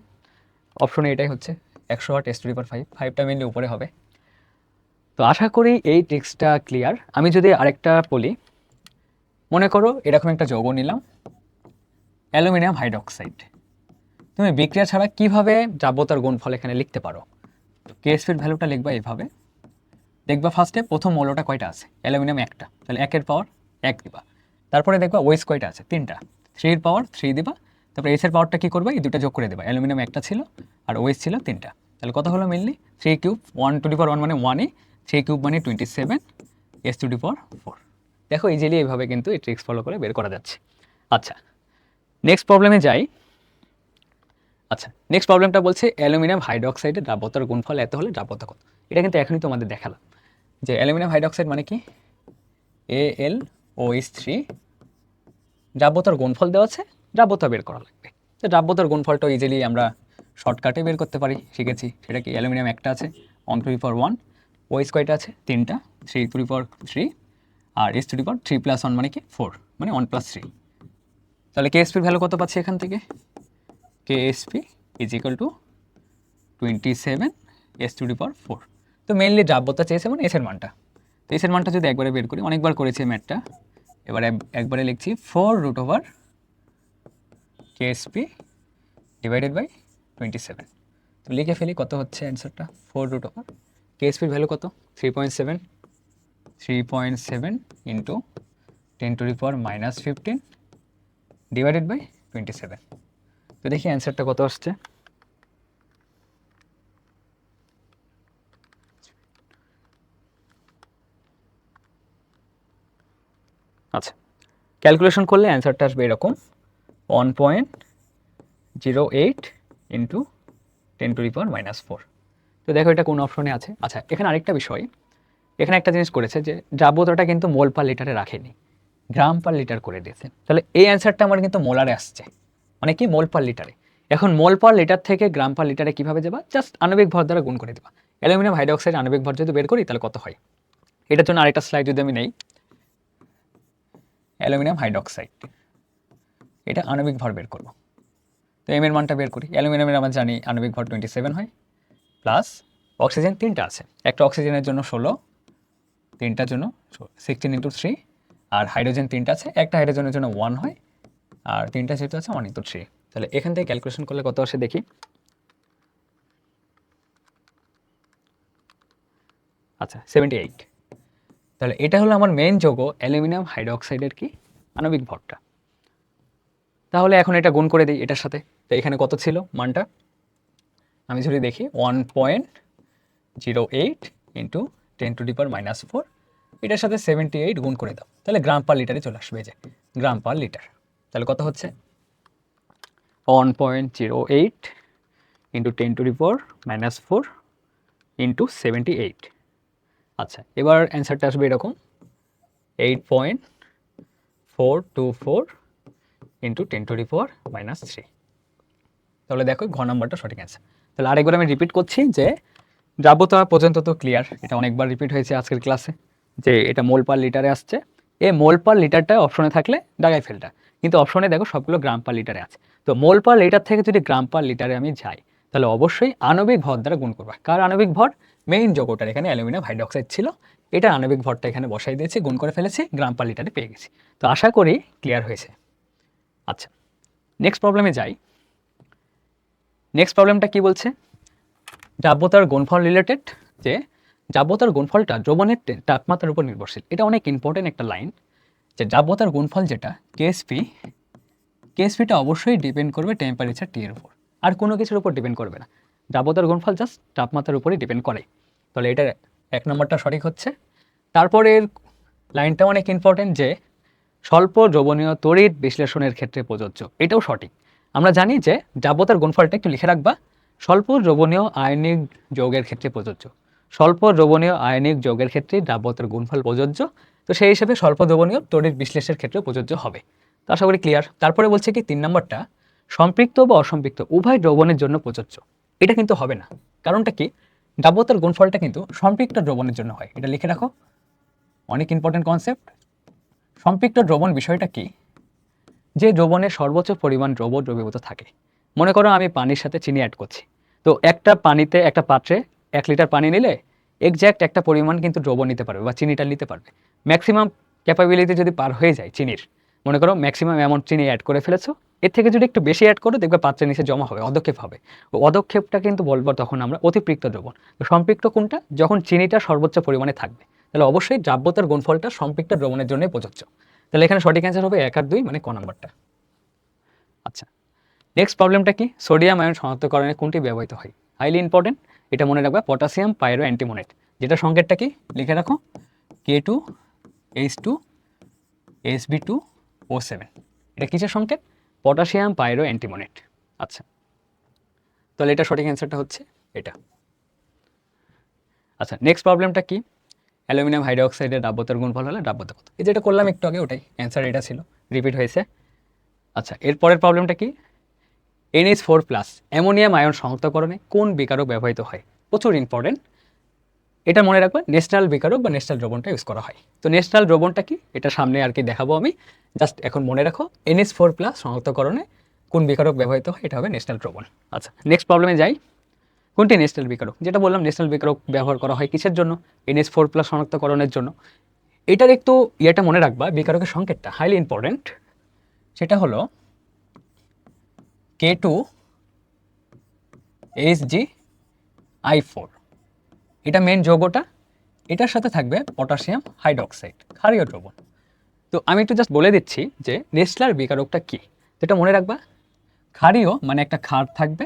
অপশনে এটাই হচ্ছে 108 S⁵, 5টা মেনলি উপরে হবে। তো আশা করি এই ট্রিক্সটা ক্লিয়ার। আমি যদি আরেকটা বলি, মনে করো এরকম একটা যৌগ নিলাম অ্যালুমিনিয়াম হাইড্রোক্সাইড। তুমি বিক্রিয়া ছাড়া কিভাবে দ্রাব্যতার গুণফল এখানে লিখতে পারো? কেএসপির ভ্যালুটা লিখবা এইভাবে। দেখবা ফার্স্টে প্রথম মৌলটা কয়টা আছে, অ্যালুমিনিয়াম একটা, তাহলে 1 এর পাওয়ার 1 দিবা। তারপরে দেখবা ওয়েস কয়টা আছে, 3টা, 3 এর পাওয়ার 3 দিবা। তারপরে এসের পাওয়ারটা কী করবা, এই দুটো যোগ করে দেবা। অ্যালুমিনিয়াম একটা ছিল আর ওয়েস ছিল 3টা, তাহলে কত হলো মেনলি 3³ 1⁻1 মানে 1, 3³ মানে 27 S⁴। দেখো ইজিলি এইভাবে কিন্তু এই ট্রিক্স ফলো করে বের করা যাচ্ছে। আচ্ছা নেক্সট প্রবলেমে যাই। আচ্ছা নেক্সট প্রবলেমটা বলছে অ্যালুমিনিয়াম হাইড্রোক্সাইডের দ্রাব্যতার গুণফল এত হলে দ্রাব্যতা কত। এটা কিন্তু এখনই তোমাদের দেখালাম যে অ্যালুমিনিয়াম হাইড্রোক্সাইড মানে কি AlOH3, দ্রাব্যতার গুণফল দেওয়া আছে, দ্রাব্যতা বের করা লাগবে। তো দ্রাব্যতার গুণফলটা ইজিলি আমরা শর্টকাটে বের করতে পারি, শিখেছি। সেটা কি, অ্যালুমিনিয়াম একটা আছে 1⁻1, ওএইচ কয়টা আছে 3টা, 3⁻3 আর S⁻3+1 মানে কি 4 মানে 1+3। তাহলে কেএসপির ভ্যালু কত পাচ্ছি এখান থেকে, KSP is equal two 27 S⁴। তো মেইনলি দ্রাব্যতা চেয়েছে মানে এসের মানটা। তো এসের মানটা যদি একবারে বের করি, অনেকবার করেছি ম্যাথটা, এবারে একবারে লিখছি 4√/ KSP ডিভাইডেড বাই 27। তো লিখে ফেলি কত হচ্ছে অ্যান্সারটা, 4√/ কেএসপির ভ্যালু কত 3.7, 3.7 ইন্টু 10⁻⁻15 ডিভাইডেড বাই 27। তো দেখি অ্যান্সারটা কত আসছে। আচ্ছা ক্যালকুলেশন করলে অ্যান্সারটা আসবে এরকম 1.08 ইন্টু 10⁻⁻4। তো দেখো এটা কোন অপশনে আছে। আচ্ছা এখানে আরেকটা বিষয়, এখানে একটা জিনিস করেছে যে দ্রাব্যতাটা কিন্তু মোল পার লিটারে রাখেনি, গ্রাম পার লিটার করে দিয়েছে। তাহলে এই অ্যান্সারটা আমার কিন্তু মোলারে আসছে, মানে কি মোল পার লিটারে। এখন মোল পার লিটার থেকে গ্রাম পার লিটারে কীভাবে যাবা, জাস্ট আণবিক ভর দ্বারা গুণ করে দেবা। অ্যালুমিনিয়াম হাইড্রোক্সাইড আণবিক ভর যদি বের করি তাহলে কত হয়, এটার জন্য আরেকটা স্লাইড যদি আমি নেই, অ্যালুমিনিয়াম হাইড্রোক্সাইড এটা আণবিক ভর বের করবো। তো এম এর মানটা বের করি। অ্যালুমিনিয়ামের আমরা জানি আণবিক ভর 27 হয়, প্লাস অক্সিজেন 3টা আছে, একটা অক্সিজেনের জন্য 16, 3টার জন্য 16 ইন্টু 3, আর হাইড্রোজেন 3টা আছে, একটা হাইড্রোজেনের জন্য 1 হয়, আর 3টা যেহেতু আছে 1 ইন্টু 3। তাহলে এখান থেকে ক্যালকুলেশন করলে কত আসে দেখি। আচ্ছা 78। তাহলে এটা হলো আমার মেইন যৌগ অ্যালুমিনিয়াম হাইড্রোক্সাইডের কি আণবিক ভরটা। তাহলে এখন এটা গুণ করে দিই এটার সাথে। তো এখানে কত ছিল মানটা, আমি যদি দেখি 1.08 ইন্টু 10⁻⁻4, এটার সাথে 78 গুণ করে দাও, তাহলে গ্রাম পার লিটারে চলে আসবে। এই যে গ্রাম পার লিটার, তাহলে কত হচ্ছে 1.08 ইন্টু 10⁻⁻4 ইন্টু 78। আচ্ছা, এবার অ্যান্সারটা আসবে এরকম 8.424 ইন্টু 10⁻⁻3। তাহলে দেখো ঘ নাম্বারটা সঠিক অ্যান্সার। তাহলে আরেকবার আমি রিপিট করছি যে যাবতা পর্যন্ত তো ক্লিয়ার, এটা অনেকবার রিপিট হয়েছে আজকের ক্লাসে, যে এটা মোল পার লিটারে আসছে। এই মোল পার লিটারটা অপশনে থাকলে দাগাই ফেলটা, কিন্তু অপশনে দেখো সবগুলো গ্রাম পার লিটারে আছে। তো মোল পার লিটার থেকে যদি গ্রাম পার লিটারে আমি যাই, তাহলে অবশ্যই আণবিক ভর দ্বারা গুণ করবো। কার আণবিক ভর? মেইন যৌগটার, এখানে অ্যালুমিনিয়াম হাইড্রোক্সাইড ছিল, এটা আণবিক ভরটা এখানে বসাই দিয়েছি, গুণ করে ফেলেছি, গ্রাম পার লিটারে পেয়ে গেছি। তো আশা করি ক্লিয়ার হয়েছে। আচ্ছা, নেক্সট প্রবলেমে যাই। নেক্সট প্রবলেমটা কি বলছে? যাবতার গুণফল রিলেটেড, যে যাবতার গুণফলটা দ্রবণের তাপমাত্রার উপর নির্ভরশীল। এটা অনেক ইম্পর্টেন্ট একটা লাইন, যে যাবতার গুণফল যেটা কেএসপিটা অবশ্যই ডিপেন্ড করবে টেম্পারেচার টি এর উপর, আর কোনো কিছুর উপর ডিপেন্ড করবে না। যাবতার গুণফল জাস্ট তাপমাত্রার উপরই ডিপেন্ড করে। তাহলে এটার 1 নম্বরটা সঠিক হচ্ছে। তারপরের লাইনটা অনেক ইম্পর্টেন্ট, যে স্বল্প দ্রবণীয় তড়িৎ বিশ্লেষণের ক্ষেত্রে প্রযোজ্য। এটাও সঠিক। আমরা জানি যে যাবতার গুণফলটা একটু লিখে রাখবা, স্বল্প দ্রবণীয় আয়নিক যৌগের ক্ষেত্রে প্রযোজ্য। স্বল্প দ্রবণীয় আয়নিক যৌগের ক্ষেত্রে যাবতার গুণফল প্রযোজ্য। তো সেই হিসেবে স্বল্প দ্রবণীয় তড়িৎ বিশ্লেষণের ক্ষেত্রে প্রযোজ্য হবে। তো আশা করি ক্লিয়ার। তারপরে বলছে কি 3 নম্বরটা, সম্পৃক্ত বা অসম্পৃক্ত উভয় দ্রবণের জন্য প্রযোজ্য। এটা কিন্তু হবে না। কারণটা কি? যাবতার গুণফলটা কিন্তু সম্পৃক্ত দ্রবণের জন্য হয়, এটা লিখে রাখো, অনেক ইম্পর্টেন্ট কনসেপ্ট। সম্পৃক্ত দ্রবণ বিষয়টা কি? যে দ্রবণে সর্বোচ্চ পরিমাণ দ্রবীভূত থাকে। মনে করো আমি পানির সাথে চিনি অ্যাড করছি, তো একটা পানিতে, একটা পাত্রে 1 লিটার পানি নিলে এক্স্যাক্ট একটা পরিমাণ কিন্তু দ্রবণ নিতে পারবে বা চিনিটা নিতে পারবে। ম্যাক্সিমাম ক্যাপাবিলিটি যদি পার হয়ে যায় চিনির, মনে করো ম্যাক্সিমাম অ্যামাউন্ট চিনি অ্যাড করে ফেলেছো, এর থেকে যদি একটু বেশি অ্যাড করো, দেখবে পাত্রের নিচে জমা হবে, অদক্ষেপ হবে। ও অদক্ষেপটা কিন্তু বলবো তখন আমরা অতিপৃক্ত দ্রবণ। তো সম্পৃক্ত কোনটা? যখন চিনিটা সর্বোচ্চ পরিমাণে থাকবে। তাহলে অবশ্যই যাবতার গুণফলটা সম্পৃক্ত দ্রবণের জন্যই প্রযোজ্য। তাহলে এখানে সঠিক অ্যান্সার হবে 1 আর 2, মানে ক নম্বরটা। আচ্ছা, নেক্সট প্রবলেমটা কি? সোডিয়াম আয়ন শনাক্তকরণে কোনটি ব্যবহৃত হয়? হাইলি ইম্পর্টেন্ট, এটা মনে রাখবা, পটাশিয়াম পাইরো অ্যান্টিমোনেট। যেটা সংকেতটা কি লিখে রাখো, K2H2SB2O7। এটা কিসের সংকেত? পটাশিয়াম পাইরো অ্যান্টিমোনেট। আচ্ছা, তাহলে এটা সঠিক অ্যান্সারটা হচ্ছে এটা। আচ্ছা, নেক্সট প্রবলেমটা কি? অ্যালুমিনিয়াম হাইড্রোক্সাইডের দ্রাব্যতার গুণফল হলে দ্রাব্যতা কত? এই যেটা করলাম একটু আগে, ওটাই অ্যান্সার, এটা ছিল, রিপিট হয়েছে। আচ্ছা, এরপরের প্রবলেমটা কি? NH4+ অ্যামোনিয়াম আয়ন শনাক্তকরণে কোন বিকারক ব্যবহৃত হয়? প্রচুর ইম্পর্টেন্ট, এটা মনে রাখবেন, ন্যাশনাল বিকারক বা ন্যাশনাল দ্রবণটা ইউজ করা হয়। তো ন্যাশনাল দ্রবণটা কি, এটা সামনে আর কি দেখাবো আমি, জাস্ট এখন মনে রাখো NH4+ শনাক্তকরণে কোন বিকারক ব্যবহৃত হয়, এটা হবে ন্যাশনাল দ্রবণ। আচ্ছা, নেক্সট প্রবলেমে যাই। কোনটি ন্যাশনাল বিকারক? যেটা বললাম, ন্যাশনাল বিকারক ব্যবহার করা হয় কিসের জন্য? NH4+ শনাক্তকরণের জন্য। এটার একটু ইয়েটা মনে রাখবা, বিকারকের সংকেতটা হাইলি ইম্পর্টেন্ট, সেটা হলো K2HgI4। এটা মেন যৌগটা, এটার সাথে থাকবে পটাশিয়াম হাইড্রোক্সাইড, ক্ষারীয় দ্রবণ। তো আমি একটু জাস্ট বলে দিচ্ছি যে নেসলার বিকারকটা কি, যেটা মনে রাখবা, ক্ষারীয় মানে একটা ক্ষার থাকবে,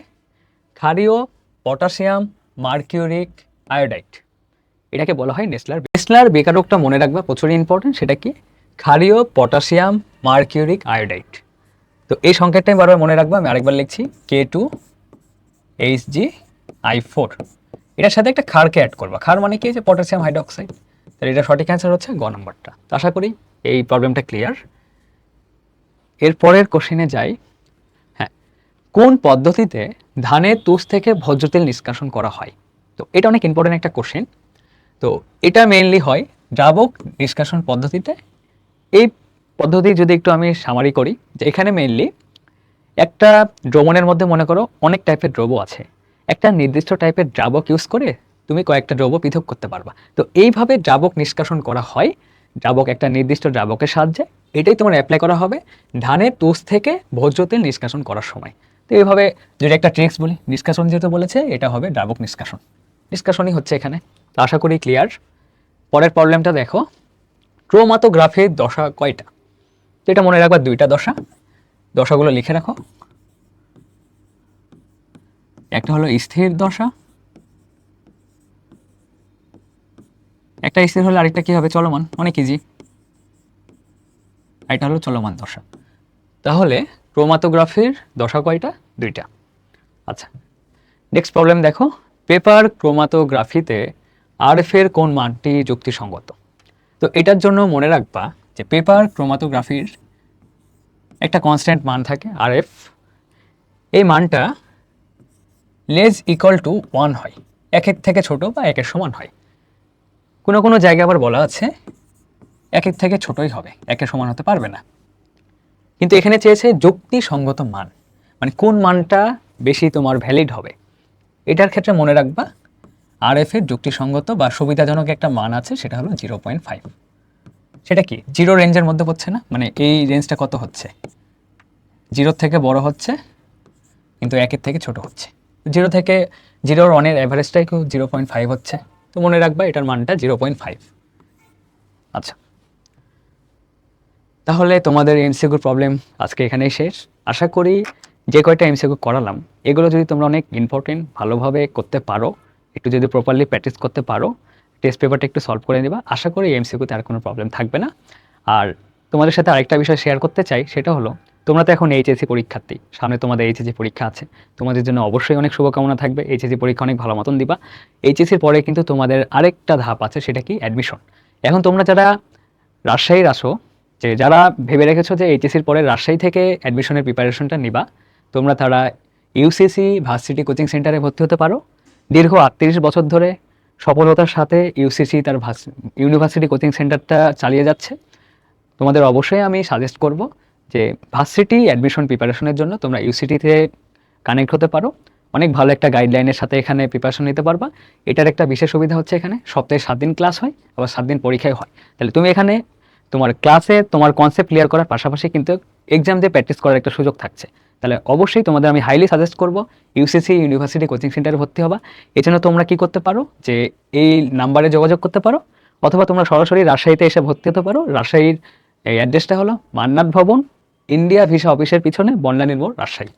ক্ষারীয় পটাশিয়াম মার্কিউরিক আয়োডাইড, এটাকে বলা হয় নেসলার বিকারকটা মনে রাখবা, প্রচুর ইম্পর্টেন্ট। সেটা কি? ক্ষারীয় পটাশিয়াম মার্কিউরিক আয়োডাইড। তো এই সংকেতটা আমি বারবার মনে রাখবো, আমি আরেকবার লিখছি, K2HgI4। এটার সাথে একটা ক্ষারকে অ্যাড করবা, ক্ষার মানে কি? যে পটাশিয়াম হাইড্রোক্সাইড। তাহলে এটা সঠিক অ্যান্সার হচ্ছে গ নম্বরটা। তো আশা করি এই প্রবলেমটা ক্লিয়ার। এরপরের কোশ্চেনে যাই। হ্যাঁ, কোন পদ্ধতিতে ধানের তুষ থেকে ভোজ্য তেল নিষ্কাশন করা হয়? তো এটা অনেক ইম্পর্টেন্ট একটা কোশ্চেন। তো এটা মেইনলি হয় দ্রাবক নিষ্কাশন পদ্ধতিতে। এই পদ্ধতি যদি একটু আমি সামারি করি, যে এখানে মেইনলি একটা দ্রবণের মধ্যে মনে করো অনেক টাইপের দ্রব্য আছে, একটা নির্দিষ্ট টাইপের দ্রাবক ইউজ করে তুমি কয়েকটা দ্রব্য পৃথক করতে পারবা। তো এইভাবে দ্রাবক নিষ্কাশন করা হয়, দ্রাবক একটা নির্দিষ্ট দ্রাবকের সাহায্যে। এটাই তোমার অ্যাপ্লাই করা হবে ধানের তুষ থেকে ভোজ্য তেল নিষ্কাশন করার সময়। তো এইভাবে যদি একটা ট্রিক্স বলি, নিষ্কাশন যেহেতু বলেছে, এটা হবে দ্রাবক নিষ্কাশন, নিষ্কাশনই হচ্ছে এখানে। তো আশা করি ক্লিয়ার। পরের প্রবলেমটা দেখো, ক্রোমাটোগ্রাফির দশা কয়টা? তো এটা মনে রাখবা, 2টা দশা। দশাগুলো লিখে রাখো, একটা হলো স্থির দশা, একটা স্থির হলে আরেকটা কি হবে? চলমান। অনেক ইজি। এটা হলো চলমান দশা। তাহলে ক্রোমাটোগ্রাফির দশা কয়টা? 2টা। আচ্ছা, নেক্সট প্রবলেম দেখো, পেপার ক্রোমাটোগ্রাফিতে আরএফ এর কোন মানটি যুক্তিসঙ্গত? তো এটার জন্য মনে রাখবা যে পেপার ক্রোমাটোগ্রাফির একটা কনস্ট্যান্ট মান থাকে আরএফ। এই মানটা লেস ইকুয়াল টু 1 হয়, একের থেকে ছোট বা একের সমান হয়। কোনো কোনো জায়গায় আবার বলা আছে একের থেকে ছোটই হবে, একের সমান হতে পারবে না। কিন্তু এখানে চেয়েছে যুক্তিসঙ্গত মান, মানে কোন মানটা বেশি তোমার ভ্যালিড হবে। এটার ক্ষেত্রে মনে রাখবা আরএফ এর যুক্তিসঙ্গত বা সুবিধাজনক একটা মান আছে, সেটা হলো 0.5। সেটা কি? 0 রেঞ্জের মধ্যে পড়ছে না, মানে এই রেঞ্জটা কত হচ্ছে? 0 থেকে বড় হচ্ছে কিন্তু একের থেকে ছোট হচ্ছে। 0 থেকে 0 1-এর অ্যাভারেজটাই 0.5 হচ্ছে, তো মনে রাখবা এটার মানটা 0.5। আচ্ছা, তাহলে তোমাদের এমসিকিউ প্রবলেম আজকে এখানেই শেষ। আশা করি যে কয়টা এমসিকিউ করালাম এগুলো যদি তোমরা অনেক ইম্পর্টেন্ট ভালোভাবে করতে পারো, একটু যদি প্রপারলি প্র্যাকটিস করতে পারো, টেস্ট পেপারটা একটু সলভ করে নিবা, আশা করি এমসিকিউতে আর কোনো প্রবলেম থাকবে না। আর তোমাদের সাথে আরেকটা বিষয় শেয়ার করতে চাই, সেটা হলো তোমরা তো এখন এইচএসসি পরীক্ষার্থী, সামনে তোমাদের এইচএসসি পরীক্ষা আছে, তোমাদের জন্য অবশ্যই অনেক শুভকামনা থাকবে। এইচএসসি পরীক্ষা অনেক ভালো মতন দিবা। এইচএসসির পরে কিন্তু তোমাদের আরেকটা ধাপ আছে, সেটা কি? অ্যাডমিশন। এখন তোমরা যারা রাজশাহীর আসো, যে যারা ভেবে রেখেছো যে এইচএসসির পরে রাজশাহী থেকে অ্যাডমিশনের প্রিপারেশনটা নিবা, তোমরা তারা ইউসিসি ভার্সিটি কোচিং সেন্টারে ভর্তি হতে পারো। দীর্ঘ 38 বছর ধরে সফলতার সাথে ইউসিসি তার ইউনিভার্সিটি কোচিং সেন্টারটা চালিয়ে যাচ্ছে। তোমাদের অবশ্যই আমি সাজেস্ট করব যে ভার্সিটি অ্যাডমিশন প্রিপারেশনের জন্য তোমরা ইউসিটিতে কানেক্ট হতে পারো। অনেক ভালো একটা গাইডলাইনের সাথে এখানে প্রিপারেশন নিতে পারবা। এটার একটা বিশেষ সুবিধা হচ্ছে এখানে সপ্তাহে 7 দিন ক্লাস হয়, আবার 7 দিন পরীক্ষায় হয়। তাহলে তুমি এখানে তোমার ক্লাসে তোমার কনসেপ্ট ক্লিয়ার করার পাশাপাশি কিন্তু এক্সাম দিয়ে প্র্যাকটিস করার একটা সুযোগ থাকছে। তাহলে অবশ্যই তোমাদের আমি হাইলি সাজেস্ট করব ইউসিসি ইউনিভার্সিটি কোচিং সেন্টারে ভর্তি হবা। এজন্য তোমরা কি করতে পারো যে এই নাম্বারে যোগাযোগ করতে পারো, অথবা তোমরা সরাসরি রাজশাহীতে এসে ভর্তি হতে পারো। রাজশাহীর এই অ্যাড্রেসটা হলো মান্নাত ভবন, ইন্ডিয়া ভিসা অফিসের পিছনে, বনলানির মোড়, রাজশাহী।